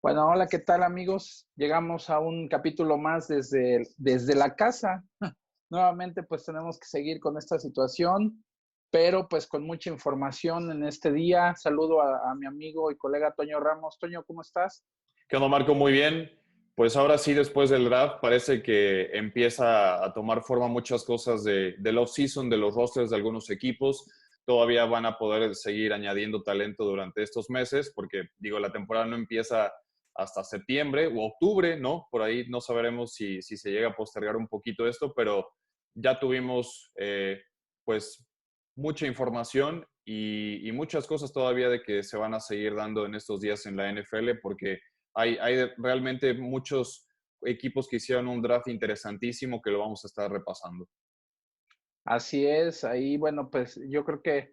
Bueno, hola, ¿qué tal amigos? Llegamos a un capítulo más desde la casa. Nuevamente, pues tenemos que seguir con esta situación, pero pues con mucha información en este día. Saludo a mi amigo y colega Toño Ramos. Toño, ¿cómo estás? ¿Qué onda, Marco? Muy bien. Pues ahora sí, después del draft, parece que empieza a tomar forma muchas cosas del off-season, de los rosters de algunos equipos. Todavía van a poder seguir añadiendo talento durante estos meses, porque, digo, la temporada no empieza hasta septiembre o octubre, ¿no? Por ahí no sabremos si se llega a postergar un poquito esto, pero ya tuvimos, pues, mucha información y muchas cosas todavía de que se van a seguir dando en estos días en la NFL, porque hay realmente muchos equipos que hicieron un draft interesantísimo que lo vamos a estar repasando. Así es, ahí, bueno, pues yo creo que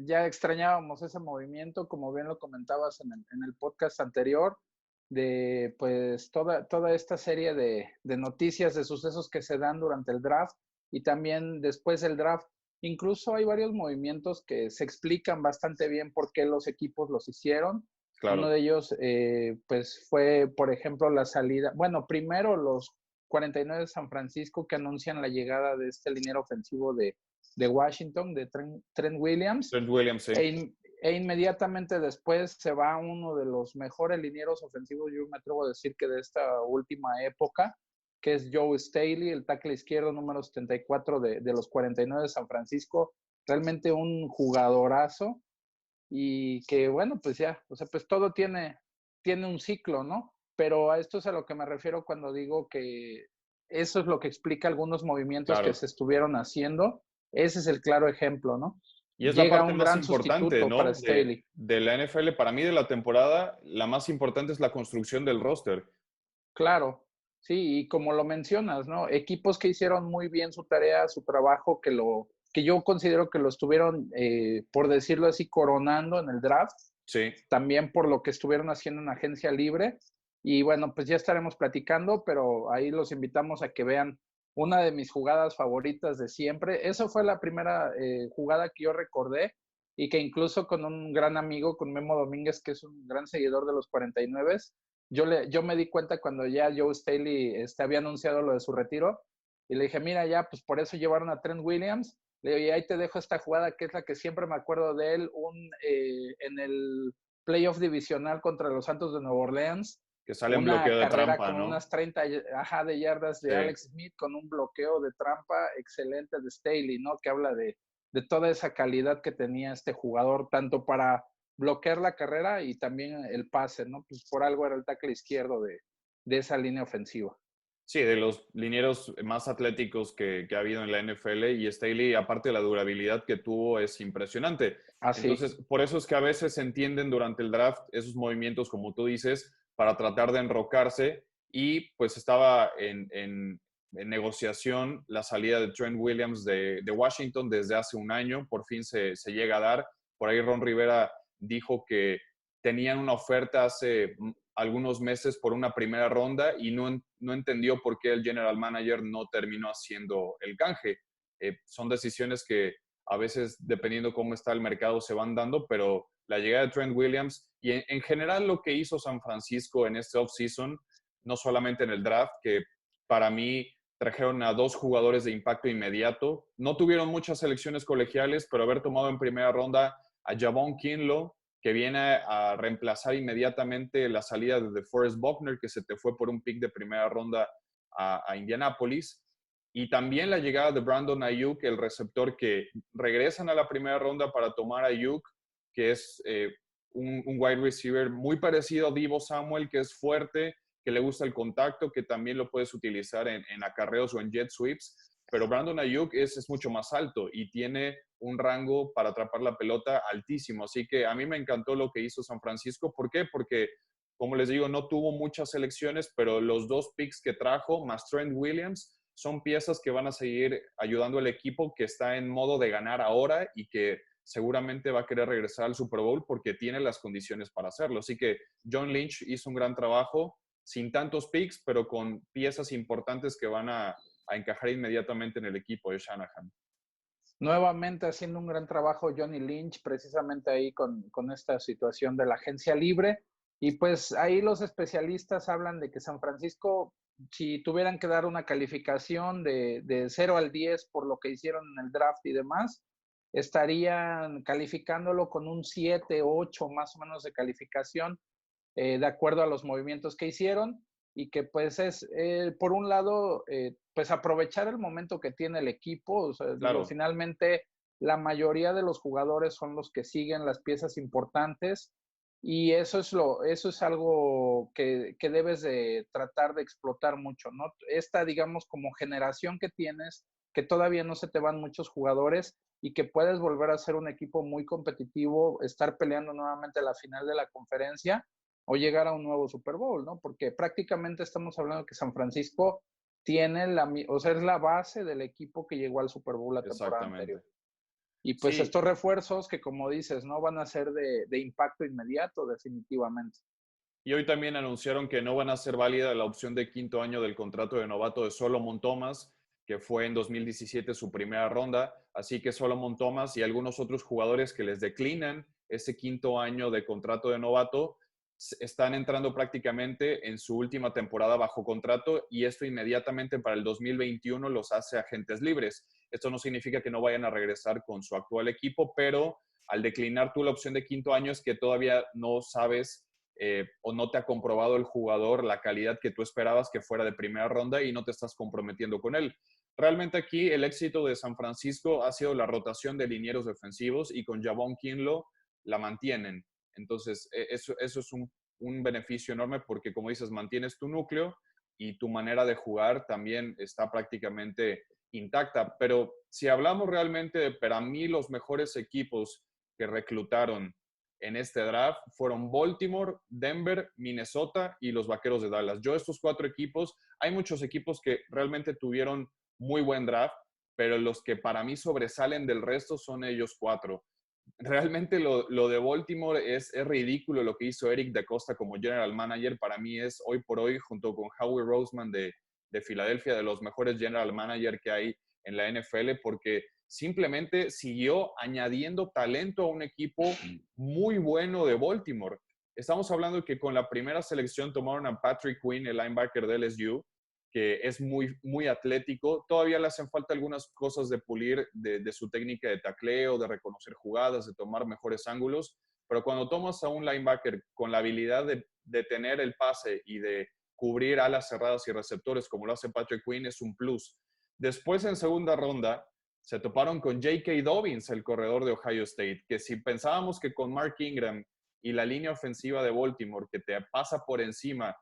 ya extrañábamos ese movimiento, como bien lo comentabas en el podcast anterior, de pues toda esta serie de noticias, de sucesos que se dan durante el draft y también después del draft. Incluso hay varios movimientos que se explican bastante bien por qué los equipos los hicieron. Uno Claro. de ellos, pues fue, por ejemplo, la salida, bueno, primero los 49 de San Francisco que anuncian la llegada de este liniero ofensivo de Washington, de Trent Williams, Trent Williams, sí. e inmediatamente después se va uno de los mejores linieros ofensivos, yo me atrevo a decir que de esta última época, que es Joe Staley, el tackle izquierdo número 74 de los 49 de San Francisco, realmente un jugadorazo y que bueno, pues ya, o sea, pues todo tiene un ciclo, ¿no? Pero a esto es a lo que me refiero cuando digo que eso es lo que explica algunos movimientos que Claro. se estuvieron haciendo. Ese es el claro ejemplo, ¿no? Y es la Llega parte un más gran importante, sustituto para ¿no? Staley. De la NFL. Para mí, de la temporada, la más importante es la construcción del roster. Claro, sí, y como lo mencionas, ¿no? Equipos que hicieron muy bien su tarea, su trabajo, que yo considero que lo estuvieron, por decirlo así, coronando en el draft, Sí. también por lo que estuvieron haciendo en agencia libre. Y bueno, pues ya estaremos platicando, pero ahí los invitamos a que vean una de mis jugadas favoritas de siempre. Esa fue la primera jugada que yo recordé y que incluso con un gran amigo, con Memo Domínguez, que es un gran seguidor de los 49, yo me di cuenta cuando ya Joe Staley había anunciado lo de su retiro y le dije, mira, ya, pues por eso llevaron a Trent Williams. Le digo, y ahí te dejo esta jugada que es la que siempre me acuerdo de él, en el playoff divisional contra los Santos de Nueva Orleans, Que sale en una bloqueo de carrera trampa, como ¿no? unas 30 de yardas Sí. de Alex Smith con un bloqueo de trampa excelente de Staley, ¿no? Que habla de toda esa calidad que tenía este jugador, tanto para bloquear la carrera y también el pase, ¿no? Pues por algo era el tackle izquierdo de esa línea ofensiva. Sí, de los linieros más atléticos que ha habido en la NFL y Staley, aparte de la durabilidad que tuvo, es impresionante. Así, Entonces, por eso es que a veces se entienden durante el draft esos movimientos, como tú dices, para tratar de enrocarse y pues estaba en negociación la salida de Trent Williams de Washington desde hace un año, por fin se llega a dar. Por ahí Ron Rivera dijo que tenían una oferta hace algunos meses por una primera ronda y no entendió por qué el general manager no terminó haciendo el canje. Son decisiones que a veces, dependiendo cómo está el mercado, se van dando, pero la llegada de Trent Williams y en general lo que hizo San Francisco en este offseason, no solamente en el draft, que para mí trajeron a dos jugadores de impacto inmediato. No tuvieron muchas selecciones colegiales, pero haber tomado en primera ronda a Javon Kinlaw, que viene a reemplazar inmediatamente la salida de DeForest Buckner, que se te fue por un pick de primera ronda a Indianapolis. Y también la llegada de Brandon Ayuk, el receptor que regresan a la primera ronda para tomar a Ayuk, que es un wide receiver muy parecido a Deebo Samuel, que es fuerte, que le gusta el contacto, que también lo puedes utilizar en acarreos o en jet sweeps. Pero Brandon Ayuk es mucho más alto y tiene un rango para atrapar la pelota altísimo. Así que a mí me encantó lo que hizo San Francisco. ¿Por qué? Porque, como les digo, no tuvo muchas selecciones, pero los dos picks que trajo, más Trent Williams, son piezas que van a seguir ayudando al equipo que está en modo de ganar ahora y que seguramente va a querer regresar al Super Bowl porque tiene las condiciones para hacerlo. Así que John Lynch hizo un gran trabajo, sin tantos picks, pero con piezas importantes que van a encajar inmediatamente en el equipo de Shanahan. nuevamente haciendo un gran trabajo Johnny Lynch, precisamente ahí con esta situación de la agencia libre. Y pues ahí los especialistas hablan de que San Francisco, si tuvieran que dar una calificación de 0 al 10 por lo que hicieron en el draft y demás, estarían calificándolo con un 7, 8 más o menos de calificación, de acuerdo a los movimientos que hicieron, y que pues es, por un lado, pues aprovechar el momento que tiene el equipo. O sea, digo, Claro. finalmente la mayoría de los jugadores son los que siguen las piezas importantes, y eso es algo que debes de tratar de explotar mucho, ¿no? Esta, digamos, como generación que tienes, que todavía no se te van muchos jugadores y que puedes volver a ser un equipo muy competitivo, estar peleando nuevamente la final de la conferencia o llegar a un nuevo Super Bowl, ¿no? Porque prácticamente estamos hablando que San Francisco tiene o sea, es la base del equipo que llegó al Super Bowl la temporada anterior. Exactamente. Y pues Sí, estos refuerzos que, como dices, no van a ser de impacto inmediato, definitivamente. y hoy también anunciaron que no van a hacer válida la opción de quinto año del contrato de novato de Solomon Thomas, que fue en 2017 su primera ronda. Así que Solomon Thomas y algunos otros jugadores que les declinan ese quinto año de contrato de novato están entrando prácticamente en su última temporada bajo contrato, y esto inmediatamente para el 2021 los hace agentes libres. Esto no significa que no vayan a regresar con su actual equipo, pero al declinar tú la opción de quinto año es que todavía no sabes, o no te ha comprobado el jugador la calidad que tú esperabas que fuera de primera ronda, y no te estás comprometiendo con él. Realmente aquí el éxito de San Francisco ha sido la rotación de linieros defensivos, y con Javon Kinlaw la mantienen. Entonces, eso es un beneficio enorme porque, como dices, mantienes tu núcleo y tu manera de jugar también está prácticamente intacta. Pero si hablamos realmente de, para mí, los mejores equipos que reclutaron en este draft fueron Baltimore, Denver, Minnesota y los Vaqueros de Dallas. Yo estos cuatro equipos, hay muchos equipos que realmente tuvieron muy buen draft, pero los que para mí sobresalen del resto son ellos cuatro. Realmente lo de Baltimore es ridículo lo que hizo Eric DaCosta como general manager. Para mí es hoy por hoy, junto con Howie Roseman de Filadelfia, de los mejores general manager que hay en la NFL, porque simplemente siguió añadiendo talento a un equipo muy bueno de Baltimore. Estamos hablando de que con la primera selección tomaron a Patrick Quinn, el linebacker de LSU, que es muy atlético. Todavía le hacen falta algunas cosas de pulir de su técnica de tacleo, de reconocer jugadas, de tomar mejores ángulos, pero cuando tomas a un linebacker con la habilidad de tener el pase y de cubrir alas cerradas y receptores como lo hace Patrick Quinn, es un plus. Después, en segunda ronda, se toparon con J.K. Dobbins, el corredor de Ohio State, que si pensábamos que con Mark Ingram y la línea ofensiva de Baltimore, que te pasa por encima,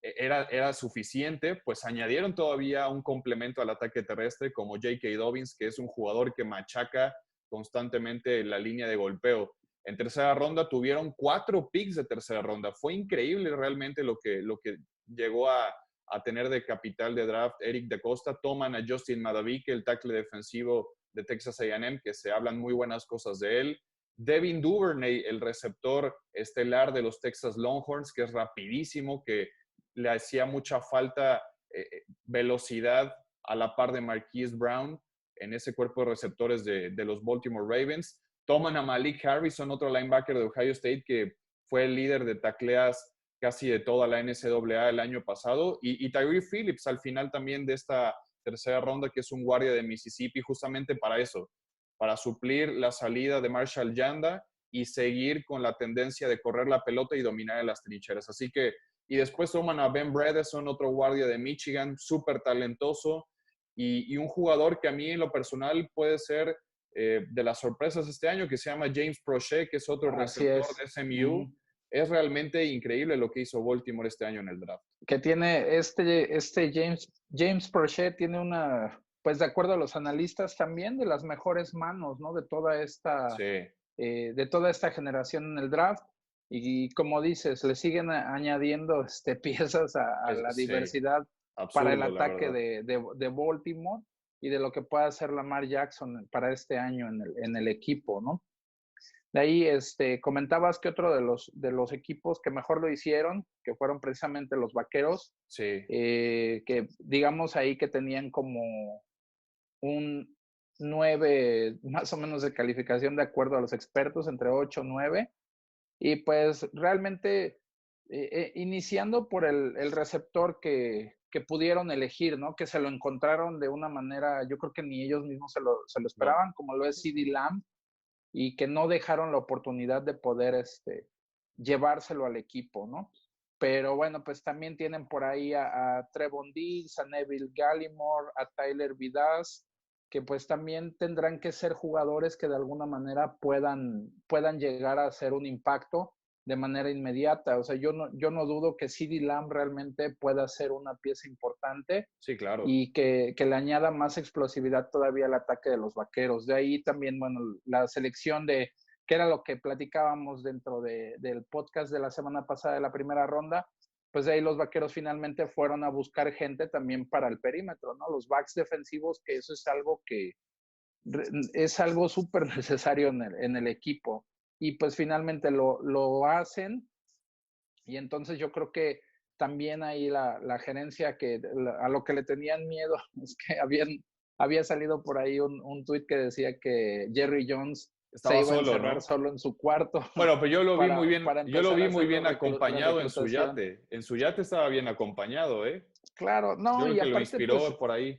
era suficiente, pues añadieron todavía un complemento al ataque terrestre como J.K. Dobbins, que es un jugador que machaca constantemente la línea de golpeo. En tercera ronda tuvieron 4 picks de tercera ronda. Fue increíble realmente lo que llegó a tener de capital de draft Eric DaCosta. Toman a Justin Madubuike, el tackle defensivo de Texas A&M, que se hablan muy buenas cosas de él. Devin Duvernay, el receptor estelar de los Texas Longhorns, que es rapidísimo, que le hacía mucha falta velocidad a la par de Marquise Brown en ese cuerpo de receptores de los Baltimore Ravens. Toman a Malik Harrison, otro linebacker de Ohio State, que fue el líder de tacleas casi de toda la NCAA el año pasado, y Tyree Phillips al final también de esta tercera ronda, que es un guardia de Mississippi, justamente para eso, para suplir la salida de Marshall Yanda y seguir con la tendencia de correr la pelota y dominar en las trincheras. Así que, y después toman a Ben Bredesen, otro guardia de Michigan, súper talentoso, y un jugador que a mí en lo personal puede ser de las sorpresas este año, que se llama James Prochet, que es otro Así receptor es. de SMU. Es realmente increíble lo que hizo Baltimore este año en el draft. Que tiene James Prochet tiene una, pues de acuerdo a los analistas, también de las mejores manos, ¿no? Sí, De toda esta generación en el draft. Y como dices, le siguen añadiendo piezas a la sí, diversidad para el absurdo, la ataque verdad. de Baltimore, y de lo que pueda hacer Lamar Jackson para este año en el equipo, ¿no? De ahí, comentabas que otro de los equipos que mejor lo hicieron, que fueron precisamente los Vaqueros, Sí, que digamos ahí que tenían como un 9 más o menos de calificación de acuerdo a los expertos, entre 8 y 9. Y pues realmente iniciando por el receptor que pudieron elegir, ¿no? Que se lo encontraron de una manera, yo creo que ni ellos mismos se lo No. esperaban, como lo es CeeDee Lamb, y que no dejaron la oportunidad de poder llevárselo al equipo, ¿no? Pero bueno, pues también tienen por ahí a Trevon Diggs, a Neville Gallimore, a Tyler Vidas, que pues también tendrán que ser jugadores que de alguna manera puedan llegar a hacer un impacto de manera inmediata. O sea, yo no dudo que CeeDee Lamb realmente pueda ser una pieza importante Sí, claro. y que le añada más explosividad todavía al ataque de los Vaqueros. De ahí también, bueno, la selección que era lo que platicábamos dentro del podcast de la semana pasada de la primera ronda, pues de ahí los Vaqueros finalmente fueron a buscar gente también para el perímetro, ¿no? Los backs defensivos, que eso es algo súper necesario en el equipo. Y pues finalmente lo hacen, y entonces yo creo que también ahí la gerencia a lo que le tenían miedo es que había salido por ahí un tuit que decía que Jerry Jones se Estaba iba a solo, encerrar ¿no? solo en su cuarto Bueno, pero yo lo vi muy bien, para yo lo empezar a vi muy hacer bien la acompañado en su reclutación. yate. En su yate estaba bien acompañado, ¿eh? Claro, Yo no, creo y que lo aparte, pues, inspiró por ahí.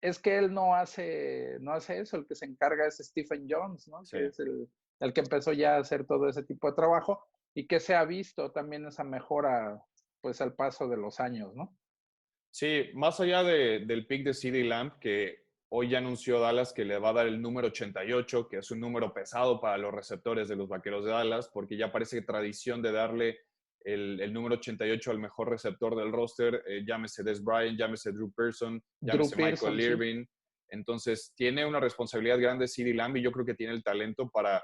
es que él no hace eso, el que se encarga es Stephen Jones, ¿no? Sí. Que es el que empezó ya a hacer todo ese tipo de trabajo y que se ha visto también esa mejora, pues, al paso de los años, ¿no? Sí, más allá del pick de CeeDee Lamb, que hoy ya anunció Dallas que le va a dar el número 88, que es un número pesado para los receptores de los Vaqueros de Dallas, porque ya parece tradición de darle el número 88 al mejor receptor del roster, llámese Dez Bryant, llámese Drew Pearson, Drew llámese Michael Pearson, sí. Irvin. Entonces, tiene una responsabilidad grande CeeDee Lamb y yo creo que tiene el talento para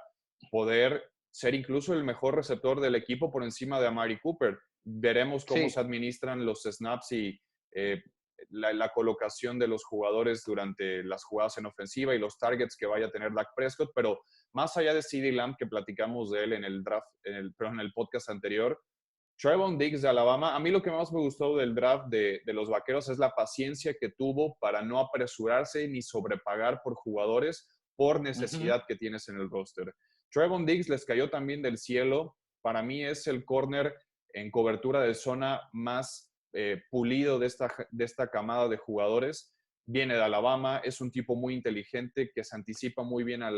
poder ser incluso el mejor receptor del equipo por encima de Amari Cooper. Veremos cómo se Sí, administran los snaps y eh, la colocación de los jugadores durante las jugadas en ofensiva y los targets que vaya a tener Dak Prescott, pero más allá de CeeDee Lamb, que platicamos de él en el draft, en el podcast anterior, Trevon Diggs de Alabama, a mí lo que más me gustó del draft de los Vaqueros es la paciencia que tuvo para no apresurarse ni sobrepagar por jugadores por uh-huh. necesidad que tienes en el roster. Trevon Diggs les cayó también del cielo. Para mí es el corner en cobertura de zona más pulido de esta camada de jugadores. Viene de Alabama, es un tipo muy inteligente que se anticipa muy bien a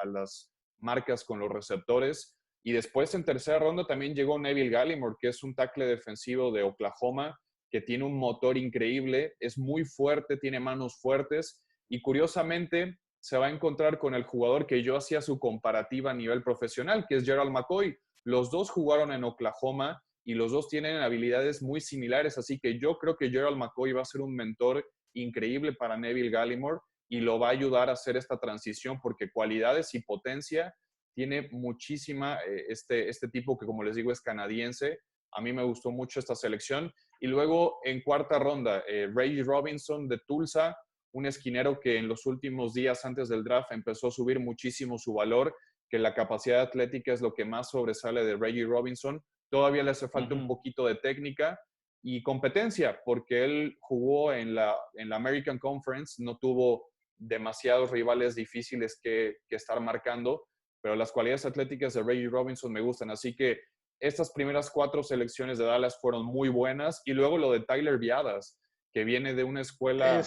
las marcas con los receptores. Y después en tercera ronda también llegó Neville Gallimore, que es un tackle defensivo de Oklahoma, que tiene un motor increíble, es muy fuerte, tiene manos fuertes y curiosamente se va a encontrar con el jugador que yo hacía su comparativa a nivel profesional, que es Gerald McCoy. Los dos jugaron en Oklahoma y los dos tienen habilidades muy similares, así que yo creo que Gerald McCoy va a ser un mentor increíble para Neville Gallimore y lo va a ayudar a hacer esta transición porque cualidades y potencia tiene muchísima este tipo que, como les digo, es canadiense. A mí me gustó mucho esta selección. Y luego en cuarta ronda, Reggie Robinson de Tulsa, un esquinero que en los últimos días antes del draft empezó a subir muchísimo su valor, que la capacidad atlética es lo que más sobresale de Reggie Robinson. Todavía le hace falta un Uh-huh. poquito de técnica y competencia, porque él jugó en la American Conference, no tuvo demasiados rivales difíciles que estar marcando, pero las cualidades atléticas de Reggie Robinson me gustan, así que estas primeras 4 selecciones de Dallas fueron muy buenas, y luego lo de Tyler Biadasz, que viene de una escuela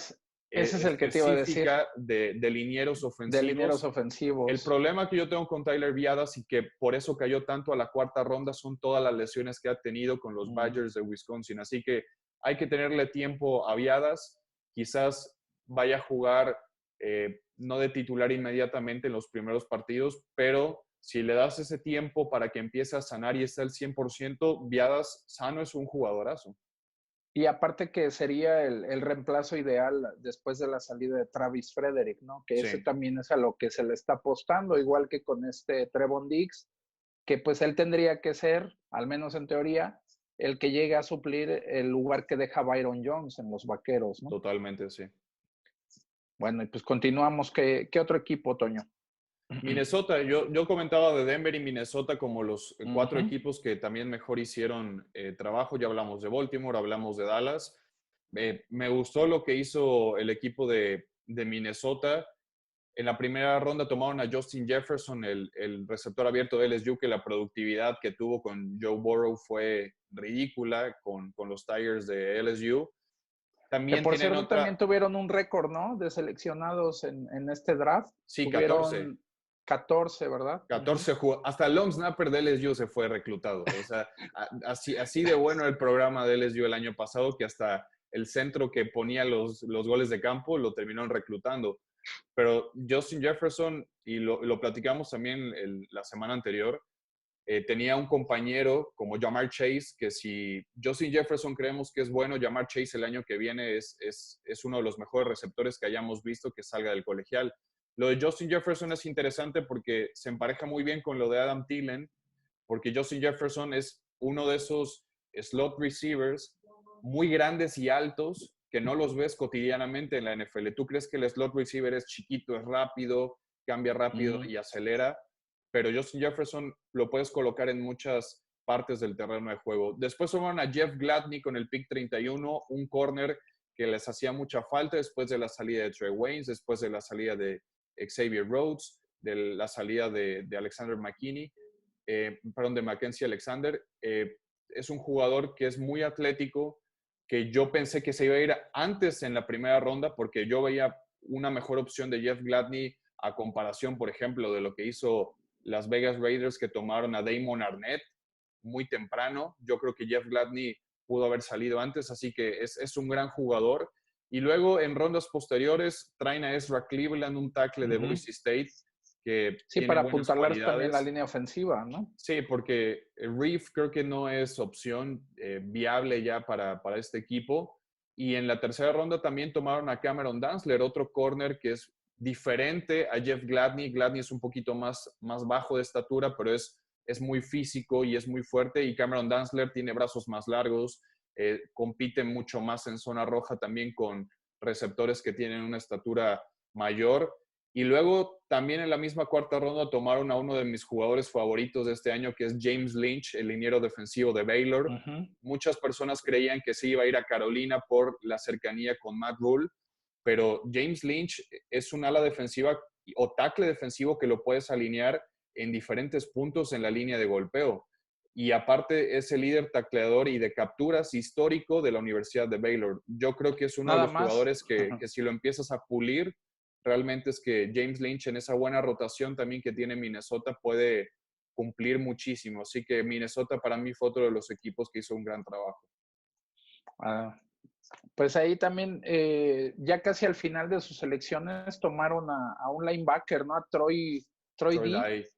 Ese es el que te iba a decir, específica de linieros de linieros ofensivos. El ofensivos. problema que yo tengo con Tyler Biadasz y que por eso cayó tanto a la cuarta ronda son todas las lesiones que ha tenido con los Uh-huh. Badgers de Wisconsin. Así que hay que tenerle tiempo a Biadasz. Quizás vaya a jugar no de titular inmediatamente en los primeros partidos, pero si le das ese tiempo para que empiece a sanar y esté al 100%, Biadasz sano es un jugadorazo. Y aparte que sería el reemplazo ideal después de la salida de Travis Frederick, ¿no? Que ese Sí. también es a lo que se le está apostando, igual que con Trevon Diggs, que pues él tendría que ser, al menos en teoría, el que llegue a suplir el lugar que deja Byron Jones en los Vaqueros, ¿no? Totalmente, sí. Bueno, y pues continuamos. ¿Qué otro equipo, Toño? Minnesota, yo comentaba de Denver y Minnesota como los 4 Uh-huh. equipos que también mejor hicieron trabajo. Ya hablamos de Baltimore, hablamos de Dallas. Me gustó lo que hizo el equipo de Minnesota. En la primera ronda tomaron a Justin Jefferson, el receptor abierto de LSU, que la productividad que tuvo con Joe Burrow fue ridícula con los Tigers de LSU. Que También por tienen cierto otra, también tuvieron un récord, ¿no? De seleccionados en este draft. sí, 14. Tuvieron 14, ¿verdad? 14 hasta el long snapper de LSU se fue reclutado. O sea, así de bueno el programa de LSU el año pasado que hasta el centro que ponía los goles de campo lo terminaron reclutando. Pero Justin Jefferson, y lo platicamos también la semana anterior, tenía un compañero como Jamar Chase, que si Justin Jefferson creemos que es bueno, Jamar Chase el año que viene es uno de los mejores receptores que hayamos visto que salga del colegial. Lo de Justin Jefferson es interesante porque se empareja muy bien con lo de Adam Thielen, porque Justin Jefferson es uno de esos slot receivers muy grandes y altos que no los ves cotidianamente en la NFL. ¿Tú crees que el slot receiver es chiquito, es rápido, cambia rápido y acelera? Pero Justin Jefferson lo puedes colocar en muchas partes del terreno de juego. Después tomaron a Jeff Gladney con el pick 31, un corner que les hacía mucha falta después de la salida de Trey Waynes, después de la salida de Xavier Rhodes, de la salida de Alexander McKinney, de Mackenzie Alexander. Es un jugador que es muy atlético, que yo pensé que se iba a ir antes en la primera ronda porque yo veía una mejor opción de Jeff Gladney a comparación, por ejemplo, de lo que hizo las Vegas Raiders que tomaron a Damon Arnett muy temprano. Yo creo que Jeff Gladney pudo haber salido antes, así que es un gran jugador. Y luego en rondas posteriores traen a Ezra Cleveland, un tackle de Boise State, que Sí, tiene para buenas apuntalar también la cualidades. línea ofensiva, ¿no? Sí, porque Reef creo que no es opción viable ya para este equipo. Y en la tercera ronda también tomaron a Cameron Dantzler, otro corner que es diferente a Jeff Gladney. Gladney es un poquito más bajo de estatura, pero es muy físico y es muy fuerte. Y Cameron Dantzler tiene brazos más largos, compite mucho más en zona roja también con receptores que tienen una estatura mayor. Y luego también en la misma cuarta ronda tomaron a uno de mis jugadores favoritos de este año, que es James Lynch, el liniero defensivo de Baylor. Muchas personas creían que se iba a ir a Carolina por la cercanía con Matt Rhule, pero James Lynch es un ala defensiva o tackle defensivo que lo puedes alinear en diferentes puntos en la línea de golpeo. Y aparte es el líder tacleador y de capturas histórico de la Universidad de Baylor. Yo creo que es uno de Nada los más. jugadores que si lo empiezas a pulir, realmente es que James Lynch en esa buena rotación también que tiene Minnesota puede cumplir muchísimo. Así que Minnesota para mí fue otro de los equipos que hizo un gran trabajo. Pues ahí también, ya casi al final de sus elecciones, tomaron a un linebacker, ¿no? A Troy D.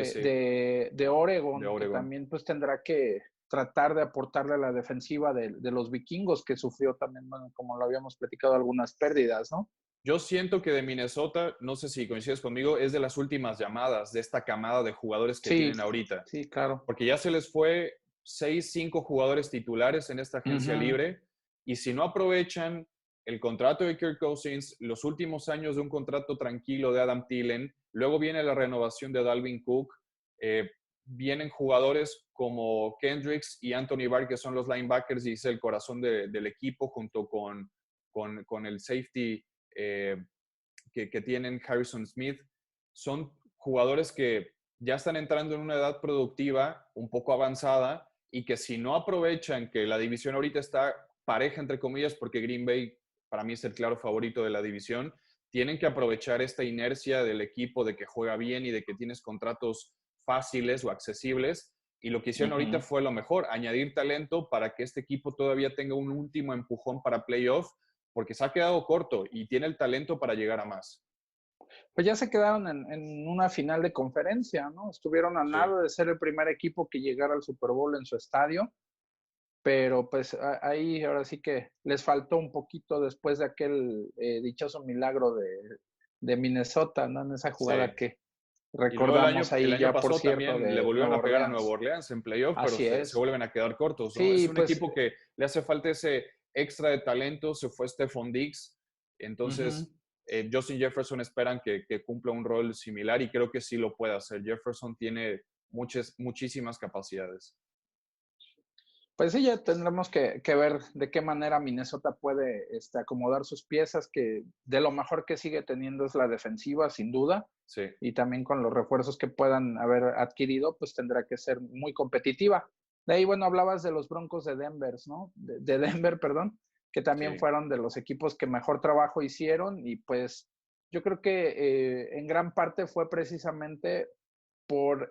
Sí, de Oregon, de que Oregon. también pues tendrá que tratar de aportarle a la defensiva de los vikingos, que sufrió también, bueno, como lo habíamos platicado, algunas pérdidas, ¿no? Yo siento que de Minnesota, no sé si coincides conmigo, es de las últimas llamadas de esta camada de jugadores que Sí, tienen ahorita. sí, claro. Porque ya se les fue 6, 5 jugadores titulares en esta agencia libre. Y si no aprovechan el contrato de Kirk Cousins, los últimos años de un contrato tranquilo de Adam Thielen, luego viene la renovación de Dalvin Cook, vienen jugadores como Kendricks y Anthony Barr, que son los linebackers y es el corazón del equipo, junto con el safety que tienen Harrison Smith. Son jugadores que ya están entrando en una edad productiva un poco avanzada y que si no aprovechan que la división ahorita está pareja, entre comillas, porque Green Bay para mí es el claro favorito de la división, tienen que aprovechar esta inercia del equipo de que juega bien y de que tienes contratos fáciles o accesibles. Y lo que hicieron ahorita fue lo mejor, añadir talento para que este equipo todavía tenga un último empujón para playoff, porque se ha quedado corto y tiene el talento para llegar a más. Pues ya se quedaron en una final de conferencia, ¿no? Estuvieron a Sí. nada de ser el primer equipo que llegara al Super Bowl en su estadio, pero pues ahí ahora sí que les faltó un poquito después de aquel dichoso milagro de Minnesota, ¿no? En esa Sí. jugada que Y luego recordamos el ahí año ya, por pasado cierto, también le de volvieron Nueva a pegar a Nueva Orleans. Orleans en playoff, pero Así se es. vuelven a quedar cortos, ¿no? Es Sí, un pues. equipo que le hace falta ese extra de talento. Se fue Stephon Diggs. Entonces, Justin Jefferson esperan que cumpla un rol similar y creo que sí lo puede hacer. Jefferson tiene muchísimas capacidades. Pues sí, ya tendremos que ver de qué manera Minnesota puede acomodar sus piezas, que de lo mejor que sigue teniendo es la defensiva, sin duda, Sí, y también con los refuerzos que puedan haber adquirido, pues tendrá que ser muy competitiva. De ahí, bueno, hablabas de los Broncos de Denver, ¿no? De Denver, perdón, que también sí, fueron de los equipos que mejor trabajo hicieron y pues yo creo que en gran parte fue precisamente por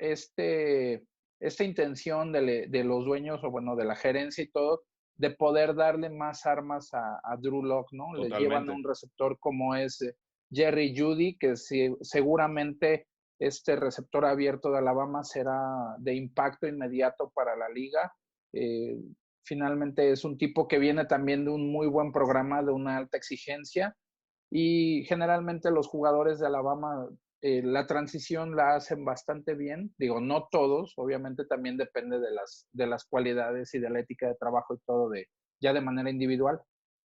esta intención de los dueños o bueno, de la gerencia y todo, de poder darle más armas a Drew Lock, ¿no? Le llevan a totalmente. un receptor como es Jerry Jeudy, que seguramente este receptor abierto de Alabama será de impacto inmediato para la liga. Eh, Finalmente es un tipo que viene también de un muy buen programa, de una alta exigencia, y generalmente los jugadores de Alabama la transición la hacen bastante bien. Digo, no todos, obviamente también depende de las cualidades y de la ética de trabajo y todo ya de manera individual,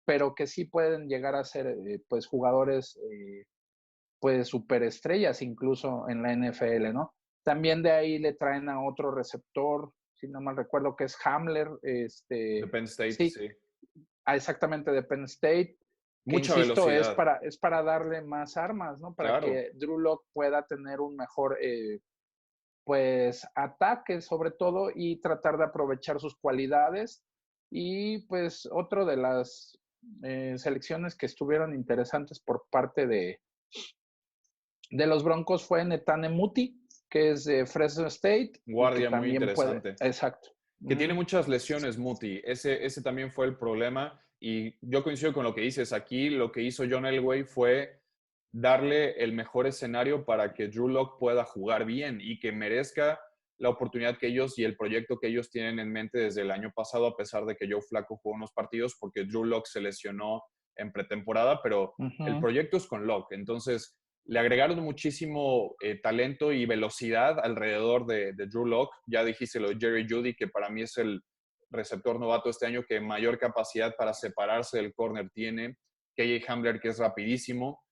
pero que sí pueden llegar a ser pues jugadores pues superestrellas incluso en la NFL, ¿no? También de ahí le traen a otro receptor, si no mal recuerdo, que es Hamler, De Penn State, sí, sí. exactamente de Penn State, que Mucha insisto, velocidad, es para darle más armas, ¿no? Para claro. que Drew Lock pueda tener un mejor, pues, ataque sobre todo y tratar de aprovechar sus cualidades. Y pues otro de las selecciones que estuvieron interesantes por parte de los Broncos fue Netane Muti, que es de Fresno State y que Guardia muy también puede, interesante. exacto. Que tiene Mm, muchas lesiones, Muti. Ese también fue el problema. Y yo coincido con lo que dices. Aquí lo que hizo John Elway fue darle el mejor escenario para que Drew Lock pueda jugar bien y que merezca la oportunidad que ellos y el proyecto que ellos tienen en mente desde el año pasado, a pesar de que Joe Flacco jugó unos partidos porque Drew Lock se lesionó en pretemporada, pero el ujú. proyecto es con Lock. Entonces, le agregaron muchísimo talento y velocidad alrededor de Drew Lock. Ya dijiste lo de Jerry Jeudy, que para mí es el receptor novato este año que mayor capacidad para separarse del corner tiene. KJ Hamler, que es rapidísimo.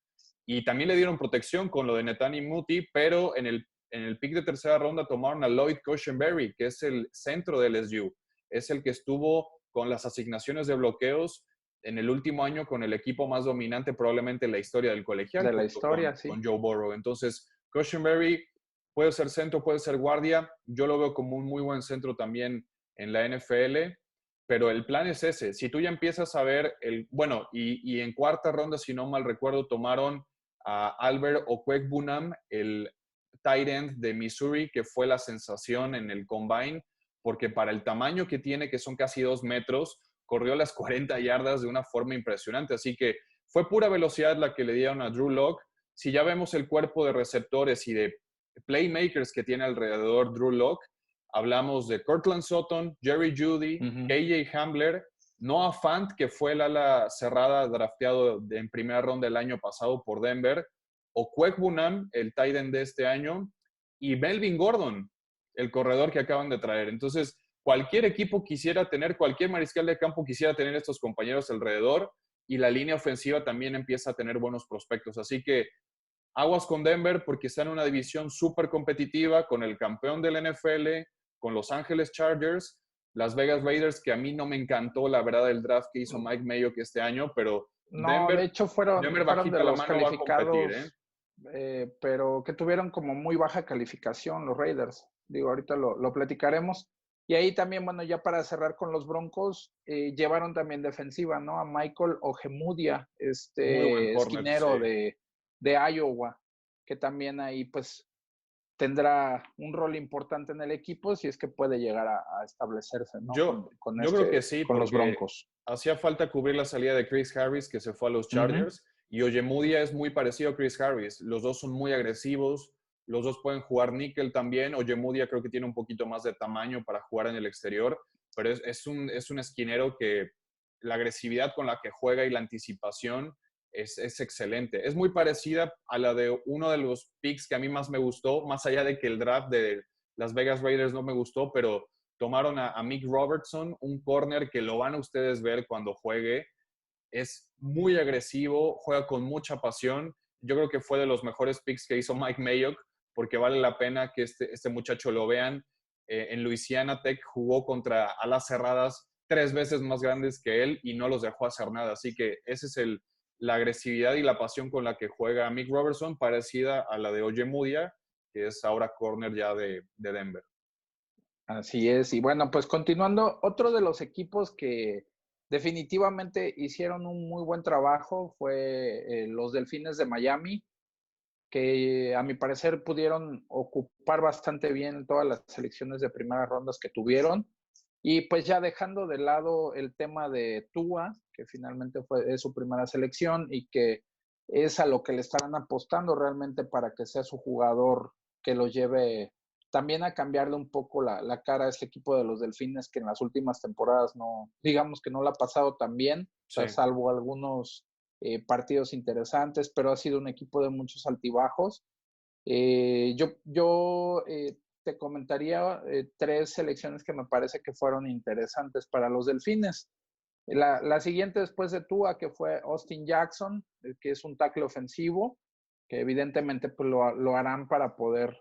Y también le dieron protección con lo de Netani Muti, pero en el pick de tercera ronda tomaron a Lloyd Cushenberry, que es el centro del LSU. Es el que estuvo con las asignaciones de bloqueos en el último año con el equipo más dominante probablemente en la historia del colegial, De la junto con, historia, sí. con Joe Burrow. Entonces, Cushenberry puede ser centro, puede ser guardia. Yo lo veo como un muy buen centro también en la NFL, pero el plan es ese. Si tú ya empiezas a ver, bueno, y en cuarta ronda, si no mal recuerdo, tomaron a Albert Okwuegbunam, el tight end de Missouri, que fue la sensación en el combine, porque para el tamaño que tiene, que son casi 2 metros, corrió las 40 yardas de una forma impresionante. Así que fue pura velocidad la que le dieron a Drew Lock. Si ya vemos el cuerpo de receptores y de playmakers que tiene alrededor Drew Lock, hablamos de Cortland Sutton, Jerry Jeudy, Ujú. KJ Hamler, Noah Fant, que fue el ala cerrada drafteado en primera ronda el año pasado por Denver, o Bunam, el tight end de este año, y Melvin Gordon, el corredor que acaban de traer. Entonces, cualquier equipo quisiera tener, cualquier mariscal de campo quisiera tener estos compañeros alrededor, y la línea ofensiva también empieza a tener buenos prospectos. Así que aguas con Denver porque está en una división súper competitiva con el campeón del NFL, con Los Ángeles Chargers, Las Vegas Raiders, que a mí no me encantó la verdad el draft que hizo Mike Mayock este año, pero No, de Denver, hecho fueron de bajita la los mano va a competir, ¿eh? calificados, pero que tuvieron como muy baja calificación los Raiders. Digo, ahorita lo platicaremos. Y ahí también, bueno, ya para cerrar con los Broncos, llevaron también defensiva, ¿no? A Michael Ojemudia, Muy buen este corner, esquinero sí. de Iowa, que también ahí pues tendrá un rol importante en el equipo si es que puede llegar a establecerse, ¿no? Yo creo que sí, Con los porque Broncos. hacía falta cubrir la salida de Chris Harris, que se fue a los Ujú. Chargers, y Ojemudia es muy parecido a Chris Harris. Los dos son muy agresivos, los dos pueden jugar níquel también. Ojemudia creo que tiene un poquito más de tamaño para jugar en el exterior, pero es un esquinero que la agresividad con la que juega y la anticipación es excelente. Es muy parecida a la de uno de los picks que a mí más me gustó, más allá de que el draft de Las Vegas Raiders no me gustó, pero tomaron a Mick Robertson, un corner que lo van a ustedes ver cuando juegue. Es muy agresivo, juega con mucha pasión. Yo creo que fue de los mejores picks que hizo Mike Mayock, porque vale la pena que este muchacho lo vean. en Louisiana Tech jugó contra alas cerradas 3 veces más grandes que él y no los dejó hacer nada. Así que esa es la agresividad y la pasión con la que juega Mick Robertson, parecida a la de Ojemudia, que es ahora corner ya de Denver. Así es. Y bueno, pues continuando, otro de los equipos que definitivamente hicieron un muy buen trabajo fue los Delfines de Miami, que a mi parecer pudieron ocupar bastante bien todas las selecciones de primeras rondas que tuvieron. Y pues ya dejando de lado el tema de Tua, que finalmente es su primera selección y que es a lo que le estarán apostando realmente para que sea su jugador que lo lleve también a cambiarle un poco la cara a este equipo de los Delfines, que en las últimas temporadas no, digamos que no la ha pasado tan bien, Sí. o sea, salvo algunos partidos interesantes, pero ha sido un equipo de muchos altibajos. Yo te comentaría 3 selecciones que me parece que fueron interesantes para los Delfines. La siguiente después de Tua, que fue Austin Jackson, que es un tackle ofensivo, que evidentemente pues, lo harán para poder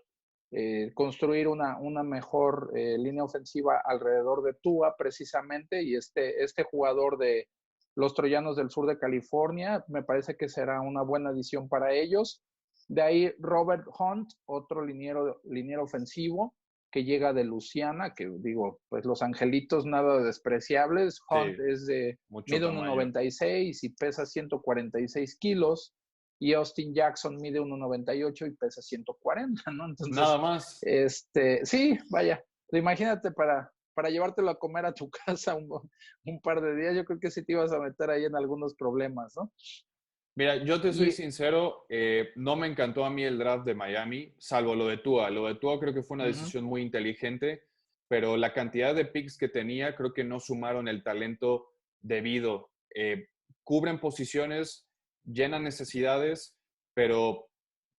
construir una mejor línea ofensiva alrededor de Tua precisamente, y este jugador de los Troyanos del sur de California me parece que será una buena adición para ellos. De ahí Robert Hunt, otro liniero ofensivo que llega de Luciana, que digo, pues los angelitos nada despreciables. Hunt Sí, mide tamaño. 1.96 y pesa 146 kilos, y Austin Jackson mide 1.98 y pesa 140, ¿no? Nada Entonces, más. sí, vaya, imagínate para llevártelo a comer a tu casa un par de días, yo creo que sí te ibas a meter ahí en algunos problemas, ¿no? Mira, yo te soy Y, sincero, no me encantó a mí el draft de Miami, salvo lo de Tua. Lo de Tua creo que fue una uh-huh. decisión muy inteligente, pero la cantidad de picks que tenía creo que no sumaron el talento debido. Cubren posiciones, llenan necesidades, pero